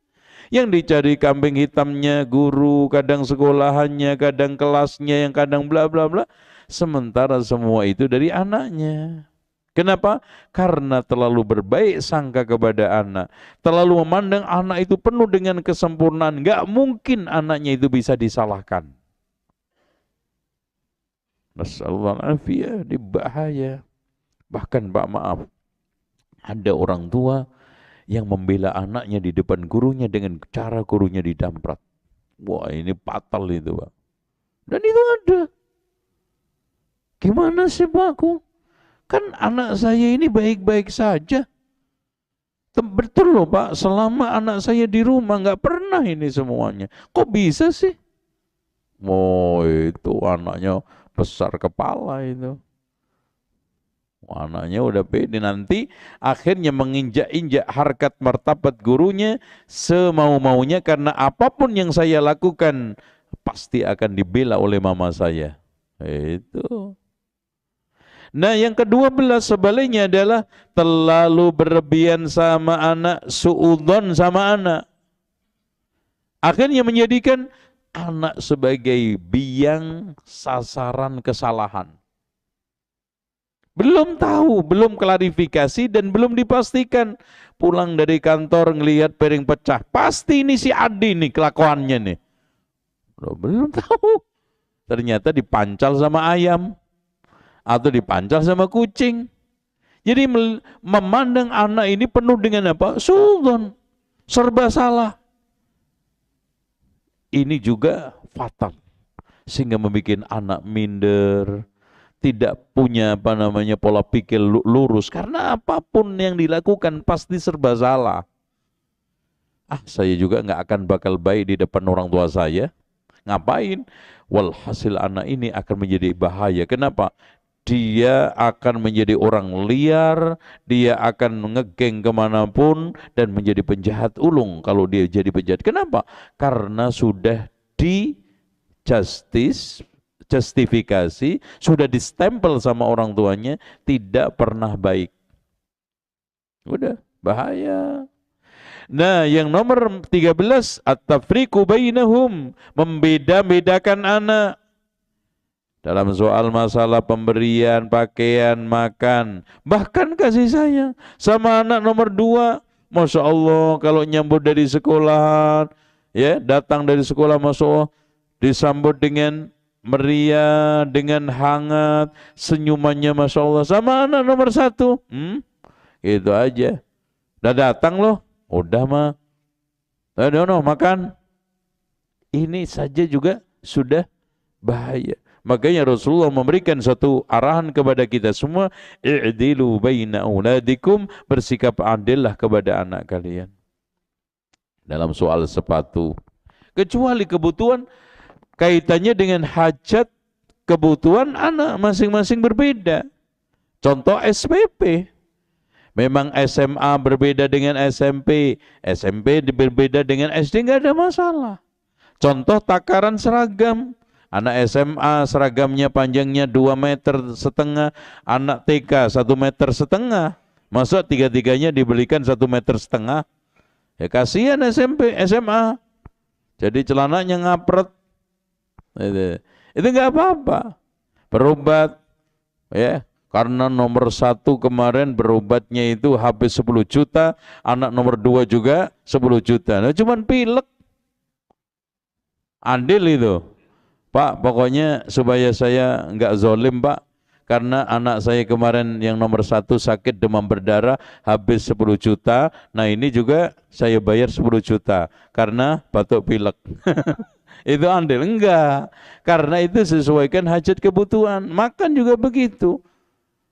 Yang dicari kambing hitamnya guru, kadang sekolahannya, kadang kelasnya, yang kadang bla bla bla. Sementara semua itu dari anaknya. Kenapa? Karena terlalu berbaik sangka kepada anak. Terlalu memandang anak itu penuh dengan kesempurnaan. Gak mungkin anaknya itu bisa disalahkan. Nasallallahu ini bahaya. Bahkan Pak, maaf, ada orang tua yang membela anaknya di depan gurunya dengan cara gurunya didamprat. Wah, ini fatal itu, Pak. Dan itu ada. Gimana sih, Pak? Kan anak saya ini baik-baik saja. Betul loh, Pak, selama anak saya di rumah nggak pernah ini semuanya. Kok bisa sih? Oh, itu anaknya besar kepala itu. Anaknya udah pede, nanti akhirnya menginjak-injak harkat martabat gurunya semau-maunya, karena apapun yang saya lakukan pasti akan dibela oleh mama saya. Itu. Nah, yang ke-12 sebaliknya adalah terlalu berlebihan sama anak, suudzon sama anak. Akhirnya menjadikan anak sebagai biang sasaran kesalahan. Belum tahu, belum klarifikasi, dan belum dipastikan. Pulang dari kantor ngelihat piring pecah, pasti ini si Adi nih kelakuannya nih. Belum tahu. Ternyata dipancal sama ayam, atau dipancal sama kucing. Jadi memandang anak ini penuh dengan apa? Suudzon, serba salah. Ini juga fatal, sehingga membuat anak minder, tidak punya pola pikir lurus, karena apapun yang dilakukan pasti serba salah. Saya juga nggak akan bakal baik di depan orang tua saya. Ngapain? Walhasil anak ini akan menjadi bahaya. Kenapa? dia akan menjadi orang liar, dia akan ngegeng kemanapun dan menjadi penjahat ulung kalau dia jadi penjahat. Kenapa? Karena sudah justifikasi, sudah distempel sama orang tuanya, tidak pernah baik. Udah, bahaya. Nah, yang nomor 13, at-tafriqu bainahum, membeda-bedakan anak. Dalam soal masalah pemberian, pakaian, makan, bahkan kasih sayang. Sama anak nomor 2, Masya Allah, kalau nyambut dari sekolah, ya, datang dari sekolah, Masya Allah, disambut dengan meriah, dengan hangat, senyumannya Masya Allah. Sama anak nomor 1, gitu aja. Udah datang loh, udah mah, no, makan. Ini saja juga sudah bahaya. Makanya Rasulullah memberikan satu arahan kepada kita semua, i'dilu baina auladikum, bersikap adillah kepada anak kalian. Dalam soal sepatu, kecuali kebutuhan kaitannya dengan hajat, kebutuhan anak masing-masing berbeda. Contoh SPP. Memang SMA berbeda dengan SMP, SMP berbeda dengan SD, nggak ada masalah. Contoh takaran seragam. Anak SMA seragamnya panjangnya 2,5 meter, anak TK 1,5 meter. Masa tiga-tiganya dibelikan 1,5 meter? Ya kasihan SMP, SMA. Jadi celananya ngapret. Itu nggak apa-apa. Berobat, ya. Karena nomor 1 kemarin berobatnya itu habis 10 juta, anak nomor 2 juga 10 juta. Nah, cuman pilek. Andil itu. Pak, pokoknya supaya saya enggak zolim, Pak, karena anak saya kemarin yang nomor 1 sakit demam berdarah habis 10 juta, nah ini juga saya bayar 10 juta karena batuk pilek. Itu andil? Enggak, karena itu sesuaikan hajat kebutuhan. Makan juga begitu.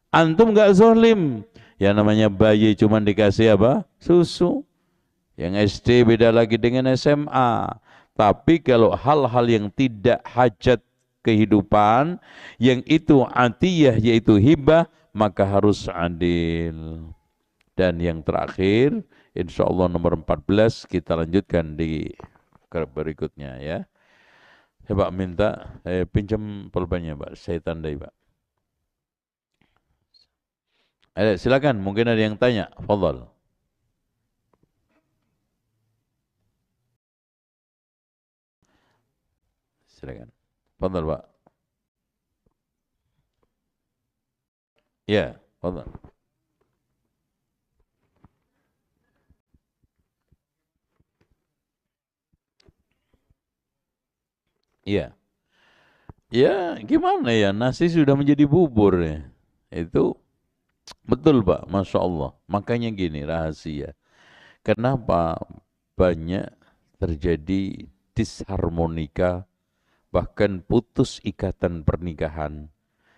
Antum enggak zolim. Ya namanya bayi cuma dikasih apa? Susu. Yang SD beda lagi dengan SMA. Tapi kalau hal-hal yang tidak hajat kehidupan, yang itu atiyah yaitu hibah, maka harus adil. Dan yang terakhir, insya Allah nomor 14, kita lanjutkan di berikutnya ya. Saya Pak minta, pinjam pulpennya Pak, saya tandai Pak. Silakan, mungkin ada yang tanya, fadhal. Silakan. Fadhal Pak. Ya, fadhal. Iya. Ya, gimana ya? Nasi sudah menjadi bubur ya. Itu betul Pak, Masya Allah. Makanya gini, rahasia. Kenapa banyak terjadi disharmonika, bahkan putus ikatan pernikahan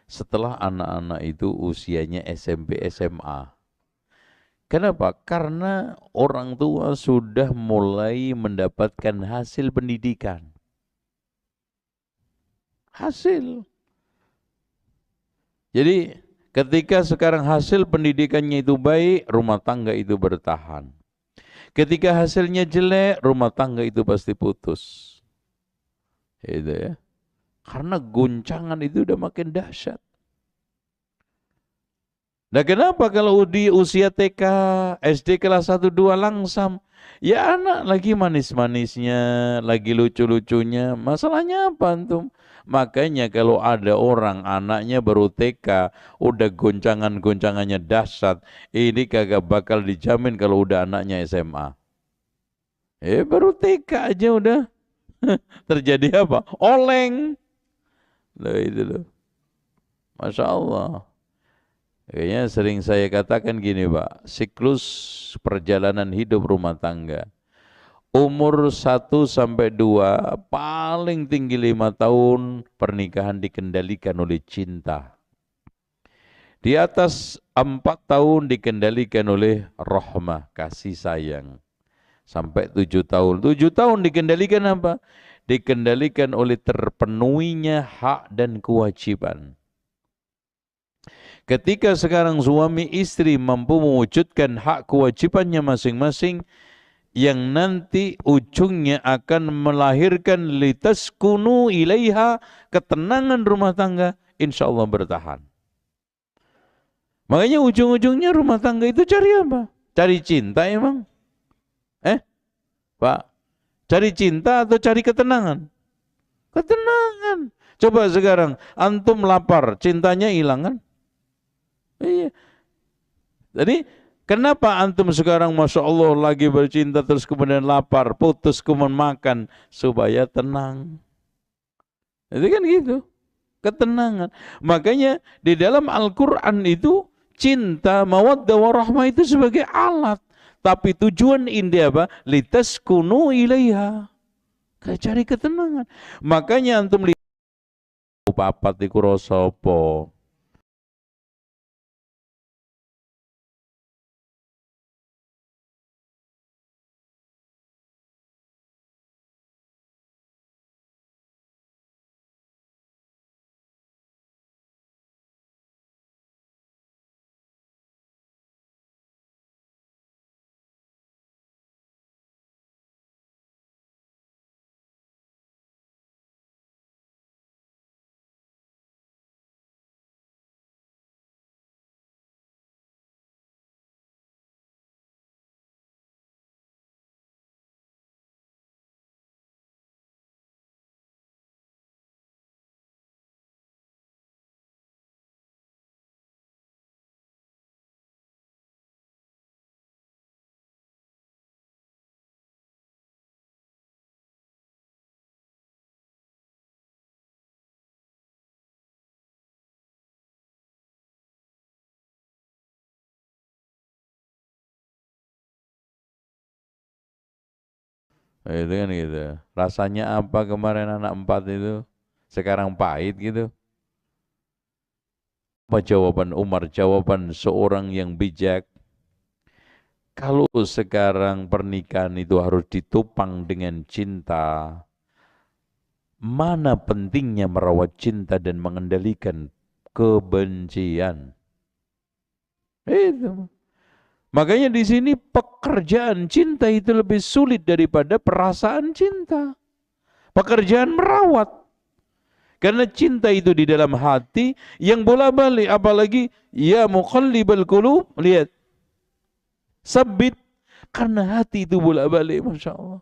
setelah anak-anak itu usianya SMP, SMA. Kenapa? Karena orang tua sudah mulai mendapatkan hasil pendidikan. Hasil. Jadi ketika sekarang hasil pendidikannya itu baik, rumah tangga itu bertahan. Ketika hasilnya jelek, rumah tangga itu pasti putus. Itu ya. Karena guncangan itu udah makin dahsyat. Nah kenapa kalau di usia TK, SD kelas 1, 2 langsam? Ya anak lagi manis-manisnya, lagi lucu-lucunya. Masalahnya apa antum? Makanya kalau ada orang anaknya baru TK, udah goncangan-goncangannya dahsyat, ini kagak bakal dijamin kalau udah anaknya SMA. Baru TK aja udah terjadi apa? Oleng. Loh itu loh. Masya Allah. Kayaknya sering saya katakan gini Pak, siklus perjalanan hidup rumah tangga. Umur 1-2, paling tinggi 5 tahun, pernikahan dikendalikan oleh cinta. Di atas 4 tahun dikendalikan oleh rahmah, kasih sayang. Sampai 7 tahun. 7 tahun dikendalikan apa? Dikendalikan oleh terpenuhinya hak dan kewajiban. Ketika sekarang suami istri mampu mewujudkan hak kewajibannya masing-masing, yang nanti ujungnya akan melahirkan litaskunu ilaiha, ketenangan rumah tangga, insya Allah bertahan. Makanya ujung-ujungnya rumah tangga itu cari apa? Cari cinta emang? Pak, cari cinta atau cari ketenangan? Ketenangan. Coba sekarang, antum lapar, cintanya hilang kan? Iya. Jadi kenapa antum sekarang Masya Allah lagi bercinta terus kemudian lapar, putus kemudian makan supaya tenang. Itu kan gitu, ketenangan. Makanya di dalam Al-Quran itu cinta, mawaddah warahmah itu sebagai alat. Tapi tujuan inti apa? Litaskunu ilaiha. Kayak cari ketenangan. Makanya antum lihat papat iku rasa apa? Itu kan gitu. Rasanya apa kemarin anak 4 itu? Sekarang pahit gitu. Apa jawaban Umar? Jawaban seorang yang bijak. Kalau sekarang pernikahan itu harus ditopang dengan cinta, mana pentingnya merawat cinta dan mengendalikan kebencian? Itu. Makanya di sini pekerjaan cinta itu lebih sulit daripada perasaan cinta. Pekerjaan merawat. Karena cinta itu di dalam hati yang bola-balik. Apalagi ya muqallibal qulub. Lihat. Sabit. Karena hati itu bola-balik. Masya Allah.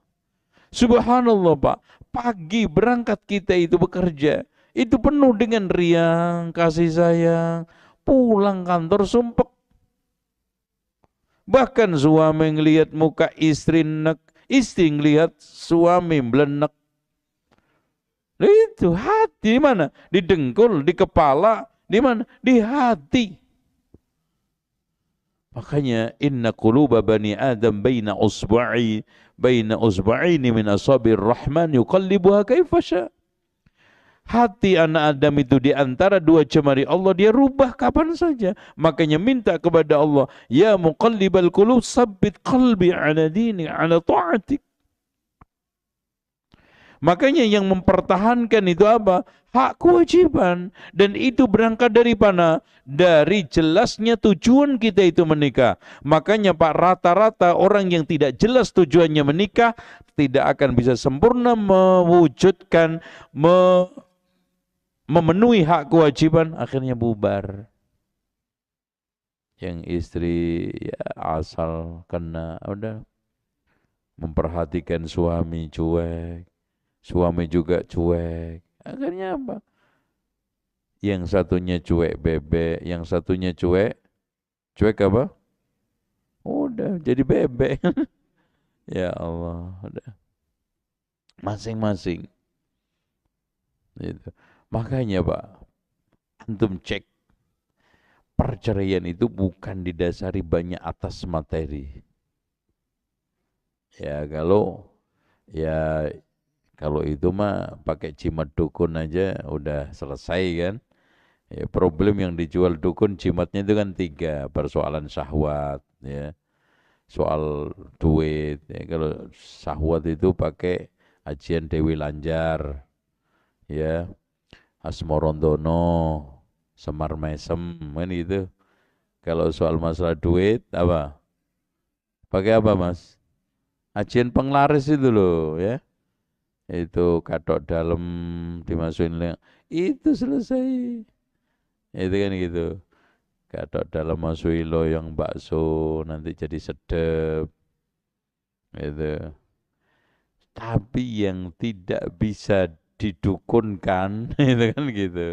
Subhanallah Pak. Pagi berangkat kita itu bekerja. Itu penuh dengan riang, kasih sayang. Pulang kantor sumpek. Bahkan suami ngelihat muka istri nek, istri ngelihat suami melenek. Itu hati di mana? Di dengkul, di kepala, di mana? Di hati. Makanya inna quluba bani Adam baina usba'ini min asabir rahman yuqallibuha kaifa sya'. Hati anak Adam itu di antara dua jemari Allah, dia rubah kapan saja. Makanya minta kepada Allah, ya muqallibal qulub sabbit qalbi ala dini ala ta'atik. Makanya yang mempertahankan itu apa? Hak kewajiban. Dan itu berangkat dari mana? Dari jelasnya tujuan kita itu menikah. Makanya Pak, rata-rata orang yang tidak jelas tujuannya menikah tidak akan bisa sempurna mewujudkan, memenuhi hak kewajiban, akhirnya bubar. Yang istri ya asal kena, udah memperhatikan suami cuek, suami juga cuek. Akhirnya apa? Yang satunya cuek bebek, yang satunya cuek apa? Udah jadi bebek. Ya Allah, udah. Masing-masing. Gitu. Makanya Pak, antum cek, perceraian itu bukan didasari banyak atas materi. Ya kalau itu mah pakai jimat dukun aja udah selesai kan. Ya, problem yang dijual dukun jimatnya itu kan 3, persoalan syahwat, ya, soal duit. Ya, kalau syahwat itu pakai ajian Dewi Lanjar, ya, Asmorondono, semar mesem kan gitu. Kalau soal masalah duit apa? Pakai apa Mas? Ajian penglaris itu loh ya. Itu katok dalam dimasukin itu selesai. Itu kan gitu. Katok dalam masukin loyang bakso nanti jadi sedep. Itu. Tapi yang tidak bisa didukunkan itu kan gitu.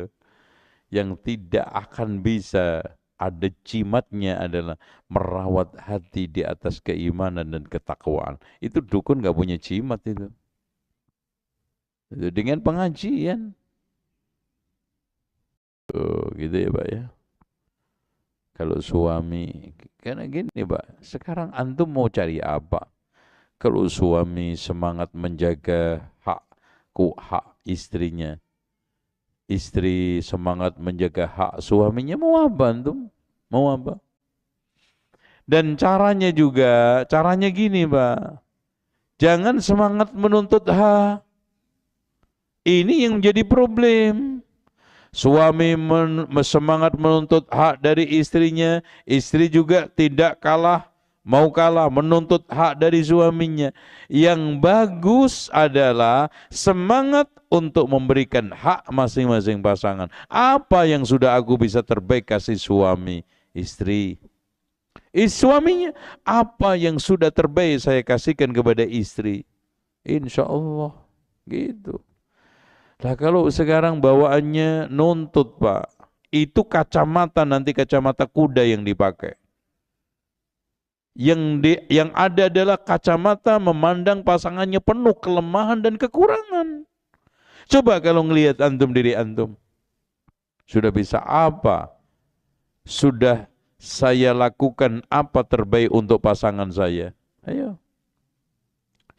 Yang tidak akan bisa ada cimatnya adalah merawat hati di atas keimanan dan ketakwaan. Itu dukun gak punya cimat itu. Dengan pengajian. Oh, gitu ya Pak ya. Kalau suami, karena gini Pak, sekarang antum mau cari apa? Kalau suami semangat menjaga hak istrinya, istri semangat menjaga hak suaminya, mau apa antum? Mau apa? Dan caranya gini Pak, jangan semangat menuntut hak. Ini yang jadi problem. Suami semangat menuntut hak dari istrinya, istri juga tidak mau kalah menuntut hak dari suaminya. Yang bagus adalah semangat untuk memberikan hak masing-masing pasangan. Apa yang sudah aku bisa terbaik kasih suami, istri. Suaminya, apa yang sudah terbaik saya kasihkan kepada istri. Insya Allah, gitu. Lah kalau sekarang bawaannya nuntut Pak, itu kacamata nanti kacamata kuda yang dipakai. Yang ada adalah kacamata memandang pasangannya penuh kelemahan dan kekurangan. Coba kalau ngelihat antum diri antum, sudah bisa apa? Sudah saya lakukan apa terbaik untuk pasangan saya? Ayo.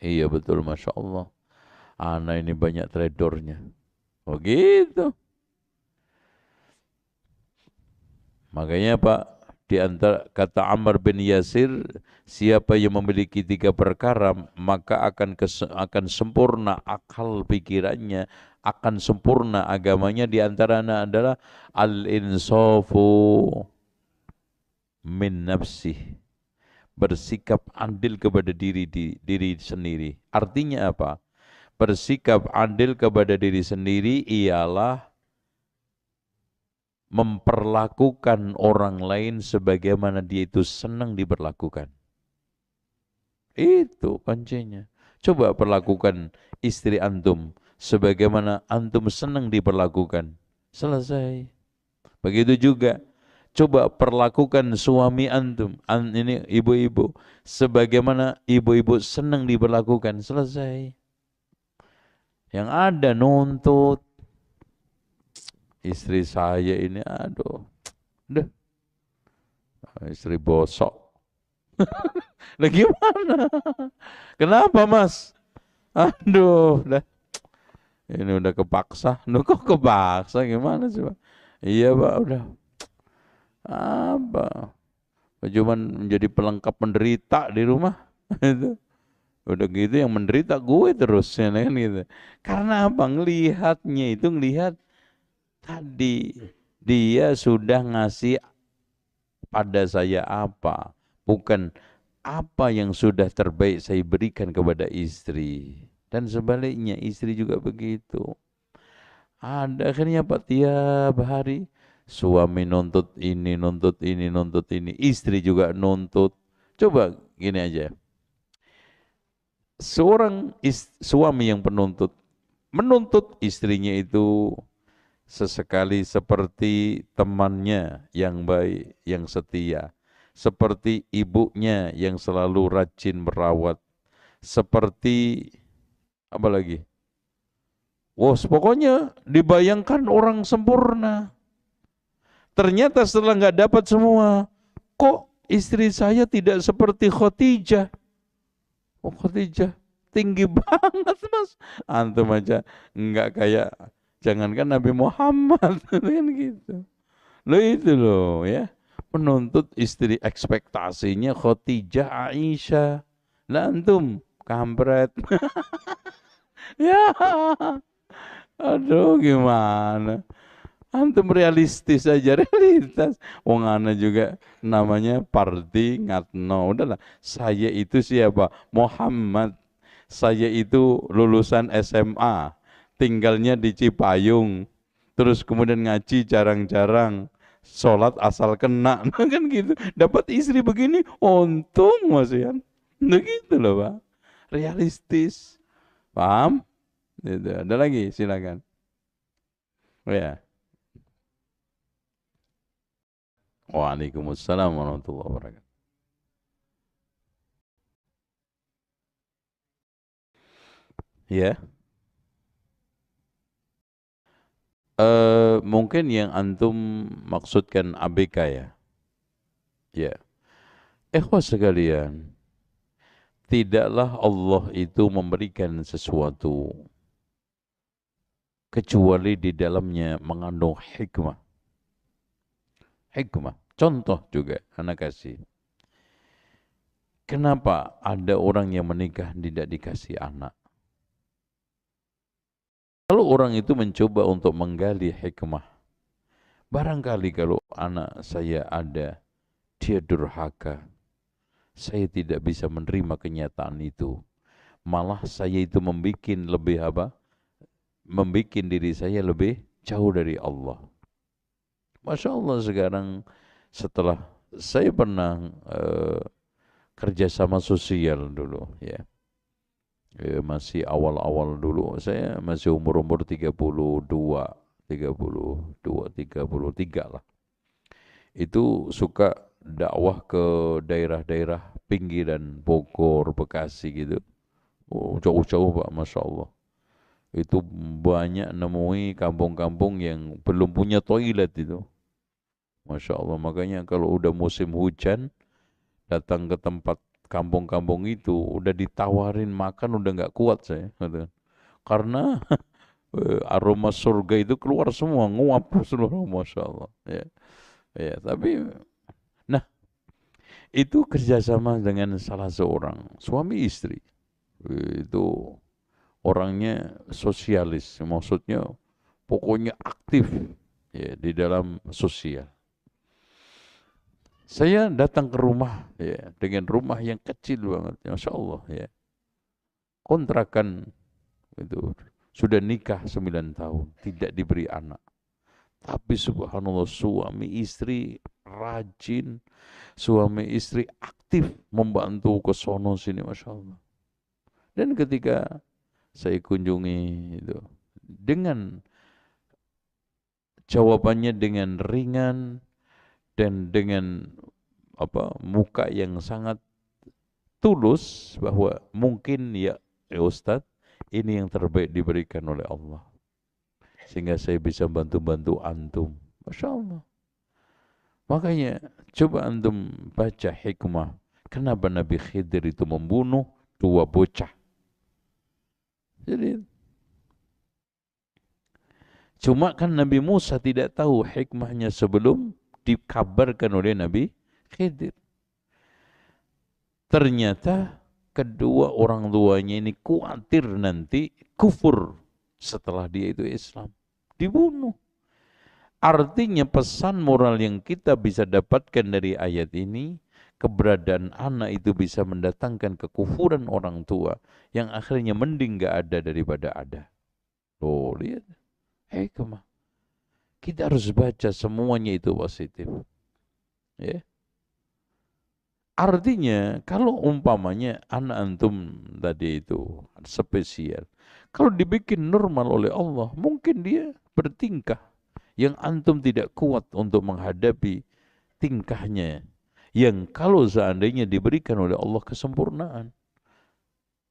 Iya betul, Masya Allah. Anak ini banyak tradernya. Oh gitu. Makanya Pak, di antara kata Ammar bin Yasir, siapa yang memiliki 3 perkara, maka akan sempurna akal pikirannya, akan sempurna agamanya. Di antaranya adalah al-insafu min nafsih, bersikap adil kepada diri sendiri. Artinya apa? Bersikap adil kepada diri sendiri ialah memperlakukan orang lain sebagaimana dia itu senang diperlakukan. Itu kuncinya. Coba perlakukan istri antum sebagaimana antum senang diperlakukan. Selesai. Begitu juga coba perlakukan suami antum, ini ibu-ibu, sebagaimana ibu-ibu senang diperlakukan. Selesai. Yang ada nuntut istri saya ini, aduh, deh, istri bosok. Lah gimana? Kenapa Mas? Aduh, ini udah kepaksa. Loh kok kepaksa gimana sih Pak? Iya Pak, udah. Apa? Cuman menjadi pelengkap menderita di rumah. Itu. Udah gitu yang menderita gue terus ya kan gitu. Karena apa? Ngelihat tadi dia sudah ngasih pada saya apa, bukan apa yang sudah terbaik saya berikan kepada istri. Dan sebaliknya istri juga begitu. Ada akhirnya Pak, tiap hari suami nuntut ini, nuntut ini, nuntut ini, istri juga nuntut. Coba gini aja, seorang suami yang menuntut istrinya itu sesekali seperti temannya yang baik, yang setia, seperti ibunya yang selalu rajin merawat, seperti apa lagi? Wah, pokoknya dibayangkan orang sempurna. Ternyata setelah nggak dapat semua, kok istri saya tidak seperti Khadijah? Oh Khadijah tinggi banget Mas. Antum aja nggak kayak, jangankan Nabi Muhammad kan gitu. Lo itu loh ya, menuntut istri ekspektasinya Khadijah, Aisyah. Lah antum kampret. Ya, aduh gimana? Antum realistis aja, realitas. Wong ana juga namanya Parti Ngatno. Udahlah, saya itu siapa? Muhammad. Saya itu lulusan SMA, tinggalnya di Cipayung. Terus kemudian ngaji jarang-jarang, sholat asal kena, nah, kan gitu. Dapat istri begini, untung Mas Ian. Begitu loh Pak. Realistis. Paham? Itu. Ada lagi, silakan. Oh ya. Waalaikumsalam warahmatullahi wabarakatuh. Ya, mungkin yang antum maksudkan ABK ya. Ya, ikhwas sekalian, tidaklah Allah itu memberikan sesuatu kecuali di dalamnya mengandung hikmah. Hikmah. Contoh juga, anak kasih. Kenapa ada orang yang menikah tidak dikasih anak? Kalau orang itu mencoba untuk menggali hikmah, barangkali kalau anak saya ada, dia durhaka, saya tidak bisa menerima kenyataan itu. Malah saya itu membuat lebih apa? Membuat diri saya lebih jauh dari Allah. Masya Allah sekarang setelah saya pernah kerjasama sosial dulu ya. Masih awal-awal dulu, saya masih umur-umur 33 lah. Itu suka dakwah ke daerah-daerah pinggiran Bogor, Bekasi gitu. Oh, jauh-jauh Pak, Masya Allah. Itu banyak nemui kampung-kampung yang belum punya toilet itu. Masya Allah, makanya kalau udah musim hujan, datang ke tempat kampung-kampung itu, udah ditawarin makan, udah nggak kuat saya. Karena aroma surga itu keluar semua, nguap seluruh, Masya Allah. Ya, ya, tapi, nah, itu kerjasama dengan salah seorang suami istri. Itu orangnya sosialis, maksudnya pokoknya aktif ya, di dalam sosial. Saya datang ke rumah ya, dengan rumah yang kecil banget, Masya Allah ya. Kontrakan itu sudah nikah 9 tahun, tidak diberi anak. Tapi subhanallah suami istri rajin, suami istri aktif membantu ke sono sini, Masya Allah. Dan ketika saya kunjungi itu, dengan jawabannya dengan ringan dan dengan muka yang sangat tulus bahwa mungkin ya Ustadz, ini yang terbaik diberikan oleh Allah. Sehingga saya bisa bantu-bantu antum. Masya Allah. Makanya coba antum baca hikmah. Kenapa Nabi Khidir itu membunuh 2 bocah. Jadi, cuma kan Nabi Musa tidak tahu hikmahnya sebelum dikabarkan oleh Nabi Khidir. Ternyata kedua orang tuanya ini khawatir nanti kufur setelah dia itu Islam. Dibunuh. Artinya pesan moral yang kita bisa dapatkan dari ayat ini, keberadaan anak itu bisa mendatangkan kekufuran orang tua, yang akhirnya mending gak ada daripada ada. Oh, lihat. Hikmah. Kita harus baca semuanya itu positif. Ya. Artinya, kalau umpamanya anak antum tadi itu spesial, kalau dibikin normal oleh Allah, mungkin dia bertingkah yang antum tidak kuat untuk menghadapi tingkahnya, yang kalau seandainya diberikan oleh Allah kesempurnaan,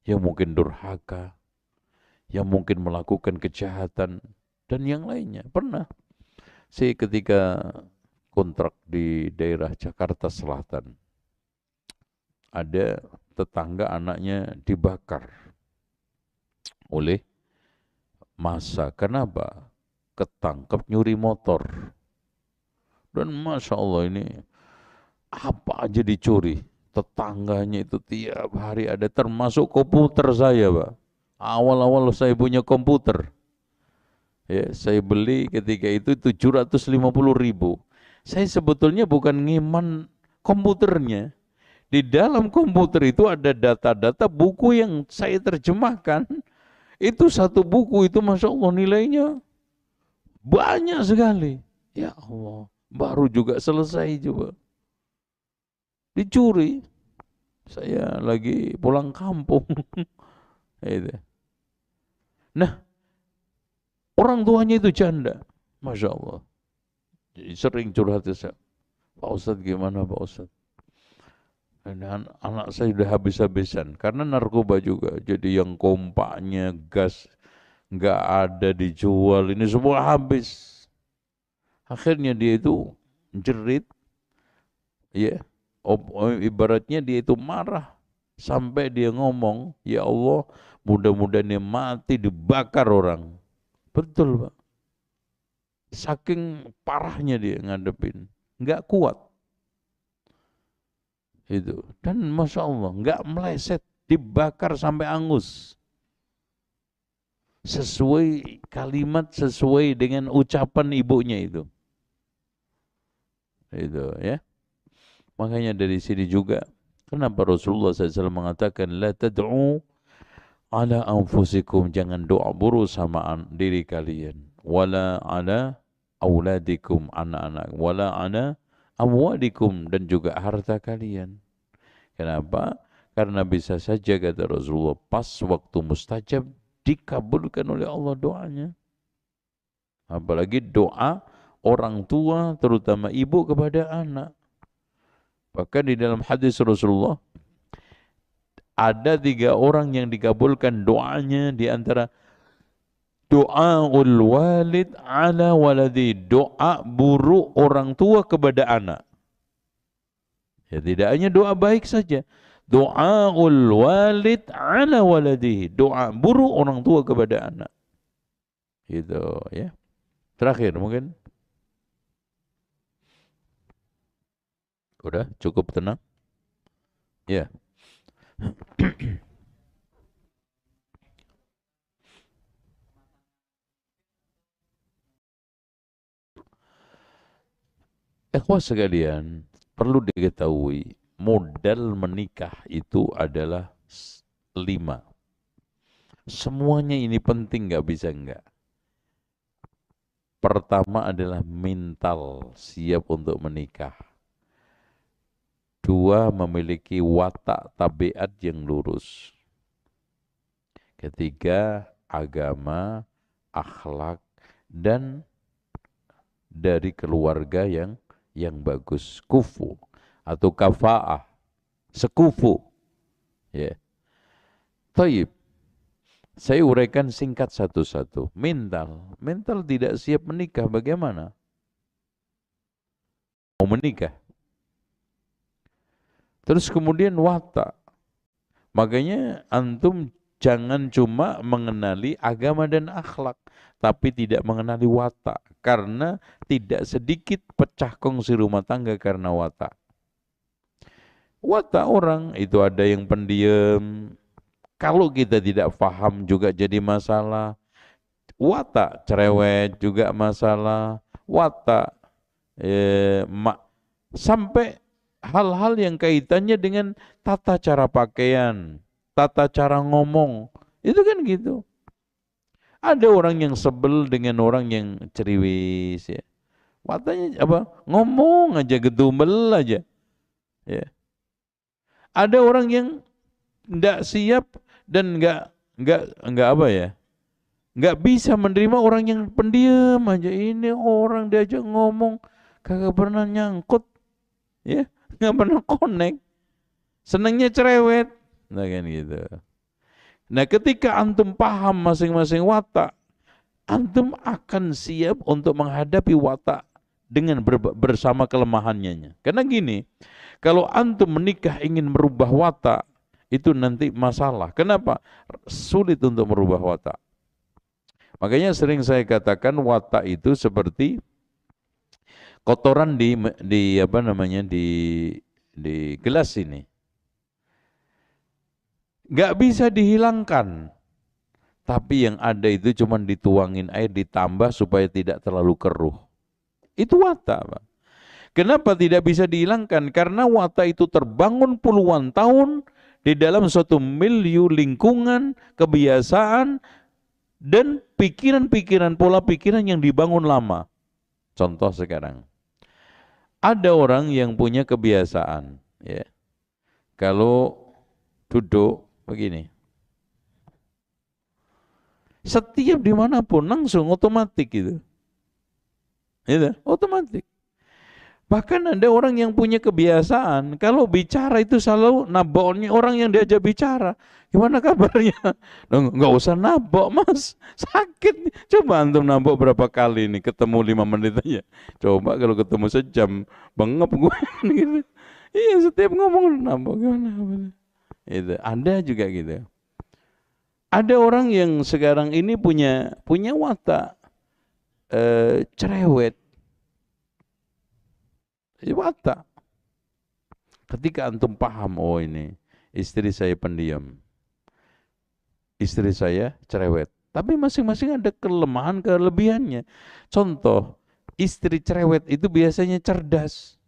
yang mungkin durhaka, yang mungkin melakukan kejahatan, dan yang lainnya. Pernah saya ketika kontrak di daerah Jakarta Selatan, ada tetangga anaknya dibakar oleh massa. Kenapa? Ketangkep nyuri motor. Dan Masya Allah ini apa aja dicuri. Tetangganya itu tiap hari ada, termasuk komputer saya Pak. Awal-awal saya punya komputer. Ya, saya beli ketika itu 750.000. Saya sebetulnya bukan ngiman komputernya. Di dalam komputer itu ada data-data buku yang saya terjemahkan. Itu satu buku itu Masya Allah nilainya banyak sekali. Ya Allah, baru juga selesai coba. Dicuri. Saya lagi pulang kampung. Itu. Nah, orang tuanya itu janda. Masya Allah. Jadi sering curhat saya. Pak Ustadz gimana Pak Ustadz? Dan anak saya sudah habis-habisan. Karena narkoba juga. Jadi yang kompaknya, gas, nggak ada dijual. Ini semua habis. Akhirnya dia itu jerit. Ya, ibaratnya dia itu marah. Sampai dia ngomong, ya Allah, mudah-mudahan dia mati dibakar orang. Betul Pak. Saking parahnya dia ngadepin. Nggak kuat. Itu. Dan Masya Allah, nggak meleset. Dibakar sampai angus. Sesuai kalimat, sesuai dengan ucapan ibunya itu. Itu ya. Makanya dari sini juga, kenapa Rasulullah SAW mengatakan, la tad'u ala anfusikum, jangan doa buruk sama diri kalian. Wala ala auladikum, anak-anak. Wala ala amwadikum, dan juga harta kalian. Kenapa? Karena bisa saja kata Rasulullah, pas waktu mustajab, dikabulkan oleh Allah doanya. Apalagi doa orang tua, terutama ibu kepada anak. Bahkan di dalam hadis Rasulullah, ada 3 orang yang dikabulkan doanya, di antara doaul walid ala waladi, doa buruk orang tua kepada anak. Ya, tidak hanya doa baik saja, doaul walid ala waladi, doa buruk orang tua kepada anak. Gitu ya. Terakhir mungkin. Udah cukup tenang? Ya. Ikhwah sekalian, perlu diketahui, modal menikah itu adalah 5. Semuanya ini penting, nggak bisa enggak. Pertama adalah mental, siap untuk menikah. 2, memiliki watak tabiat yang lurus. 3, agama, akhlak, dan dari keluarga yang bagus, kufu atau kafaah, sekufu. Ya. Taib. Saya uraikan singkat satu-satu. Mental tidak siap menikah, bagaimana? Mau menikah. Terus kemudian watak. Makanya antum jangan cuma mengenali agama dan akhlak, tapi tidak mengenali watak. Karena tidak sedikit pecah kongsi rumah tangga karena watak. Watak orang itu ada yang pendiam. Kalau kita tidak paham juga jadi masalah. Watak cerewet juga masalah. Watak sampai hal-hal yang kaitannya dengan tata cara pakaian, tata cara ngomong. Itu kan gitu. Ada orang yang sebel dengan orang yang ceriwis ya. Wataknya apa? Ngomong aja gedumel aja. Ya. Ada orang yang enggak siap dan enggak apa ya? Enggak bisa menerima orang yang pendiam aja. Ini orang diajak ngomong kagak pernah nyangkut. Ya, enggak pernah connect. Senangnya cerewet. Nah kan gitu. Nah, ketika antum paham masing-masing watak, antum akan siap untuk menghadapi watak dengan bersama kelemahannya. Karena gini, kalau antum menikah ingin merubah watak, itu nanti masalah. Kenapa? Sulit untuk merubah watak. Makanya sering saya katakan watak itu seperti kotoran di apa namanya di gelas ini. Nggak bisa dihilangkan. Tapi yang ada itu cuma dituangin air, ditambah supaya tidak terlalu keruh. Itu wata, Pak. Kenapa tidak bisa dihilangkan? Karena wata itu terbangun puluhan tahun di dalam suatu milieu lingkungan, kebiasaan, dan pikiran-pikiran, pola pikiran yang dibangun lama. Contoh sekarang, ada orang yang punya kebiasaan, ya, kalau duduk begini, setiap dimanapun langsung otomatis gitu, otomatis. Bahkan ada orang yang punya kebiasaan, kalau bicara itu selalu naboknya orang yang diajak bicara. Gimana kabarnya? Nggak usah nabok, Mas. Sakit. Coba antum nabok berapa kali nih, ketemu 5 menit aja. Coba kalau ketemu sejam, bengep gue. Gitu. Iya, setiap ngomong nabok gimana? Itu ada juga gitu. Ada orang yang sekarang ini punya watak cerewet. Watak. Ketika antum paham, oh ini istri saya pendiam, istri saya cerewet. Tapi masing-masing ada kelemahan, kelebihannya. Contoh, istri cerewet itu biasanya cerdas.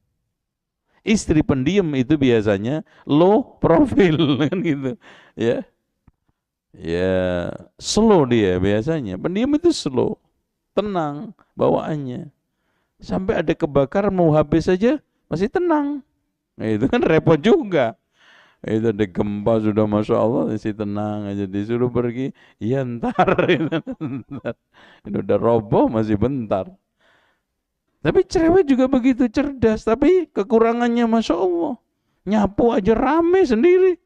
Istri pendiam itu biasanya low profile kan gitu. Ya. Ya, slow dia biasanya. Pendiam itu slow, tenang bawaannya. Sampai ada kebakaran mau habis saja masih tenang. Nah, itu kan repot juga. Itu ada gempa sudah Masya Allah masih tenang aja, disuruh pergi, iya ntar. Ini udah roboh masih bentar. Tapi cerewet juga begitu cerdas, tapi kekurangannya Masya Allah. Nyapu aja rame sendiri.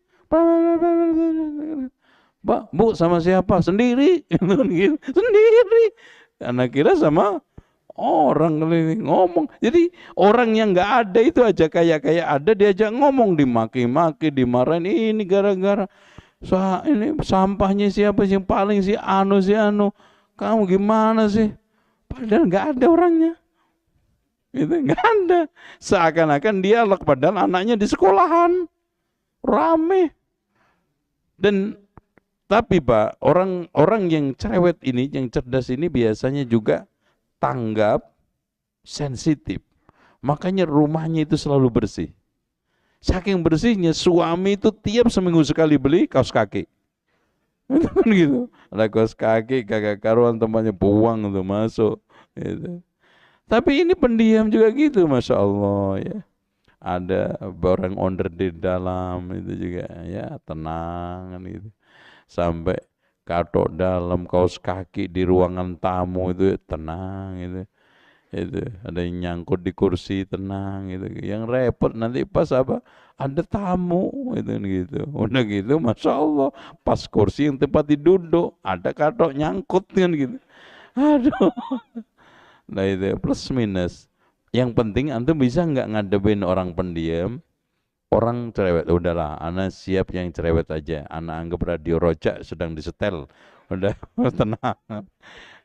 Pak, Bu sama siapa? Sendiri. Sendiri. Anak kira sama orang keliling ngomong. Jadi orang yang nggak ada itu aja kayak ada, diajak ngomong, dimaki-maki, dimarahin, ini gara-gara ini sampahnya siapa sih yang paling si anu. Kamu gimana sih? Padahal nggak ada orangnya. Itu nggak ada. Seakan-akan dialog padahal anaknya di sekolahan. Rame. Dan tapi Pak, orang yang cerewet ini, yang cerdas ini biasanya juga tanggap, sensitif. Makanya rumahnya itu selalu bersih. Saking bersihnya, suami itu tiap seminggu sekali beli kaos kaki. Itu kan gitu. Ada kaos kaki, kagak karuan temannya buang untuk masuk. Gitu. Tapi ini pendiam juga gitu, Masya Allah ya. Ada barang onder di dalam itu juga ya, tenang kan gitu. Sampai katok dalam, kaos kaki di ruangan tamu itu tenang gitu. Itu ada yang nyangkut di kursi tenang gitu. Yang repot nanti pas apa? Ada tamu gitu. Udah gitu Masya Allah, pas kursi yang tempat duduk ada katok nyangkut kan gitu. Aduh. Nah itu plus minus. Yang penting antum bisa nggak ngadepin orang pendiam, orang cerewet. Udahlah, anak siap yang cerewet aja. Anak anggap radio rojak sedang disetel. Udah tenang.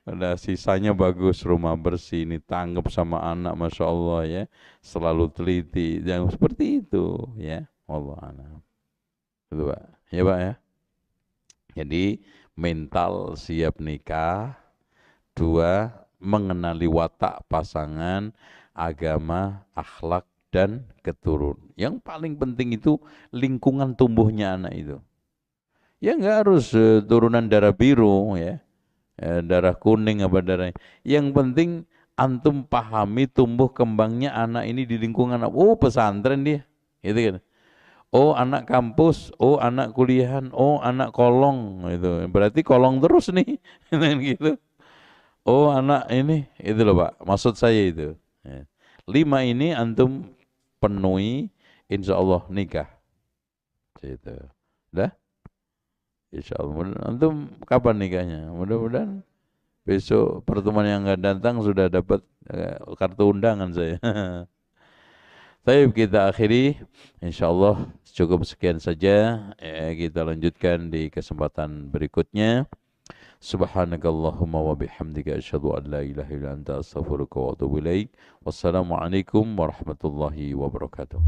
Udah sisanya bagus, rumah bersih, ini tanggap sama anak, Masya Allah ya. Selalu teliti, yang seperti itu ya. Allah anak. Itu Pak. Ya Pak ya. Jadi mental siap nikah. 2, mengenali watak pasangan, agama, akhlak, dan keturun. Yang paling penting itu lingkungan tumbuhnya anak itu. Ya nggak harus turunan darah biru ya, darah kuning apa darah. Yang penting antum pahami tumbuh kembangnya anak ini di lingkungan. Oh pesantren dia, gitu kan. Oh anak kampus, oh anak kuliahan, oh anak kolong, itu berarti kolong terus nih, gitu. Oh anak ini, itu loh Pak, maksud saya itu. 5 ini antum penuhi, insya Allah nikah. Gitu. Udah? Insya Allah. Antum kapan nikahnya? Mudah-mudahan besok pertemuan yang akan datang sudah dapat kartu undangan saya. Baik, kita akhiri. Insya Allah cukup sekian saja. Kita lanjutkan di kesempatan berikutnya. Subhanakallahumma wa bihamdika asyhadu an la ilaha illa anta astaghfiruka wa atubu ilaik. Wassalamualaikum warahmatullahi wabarakatuh.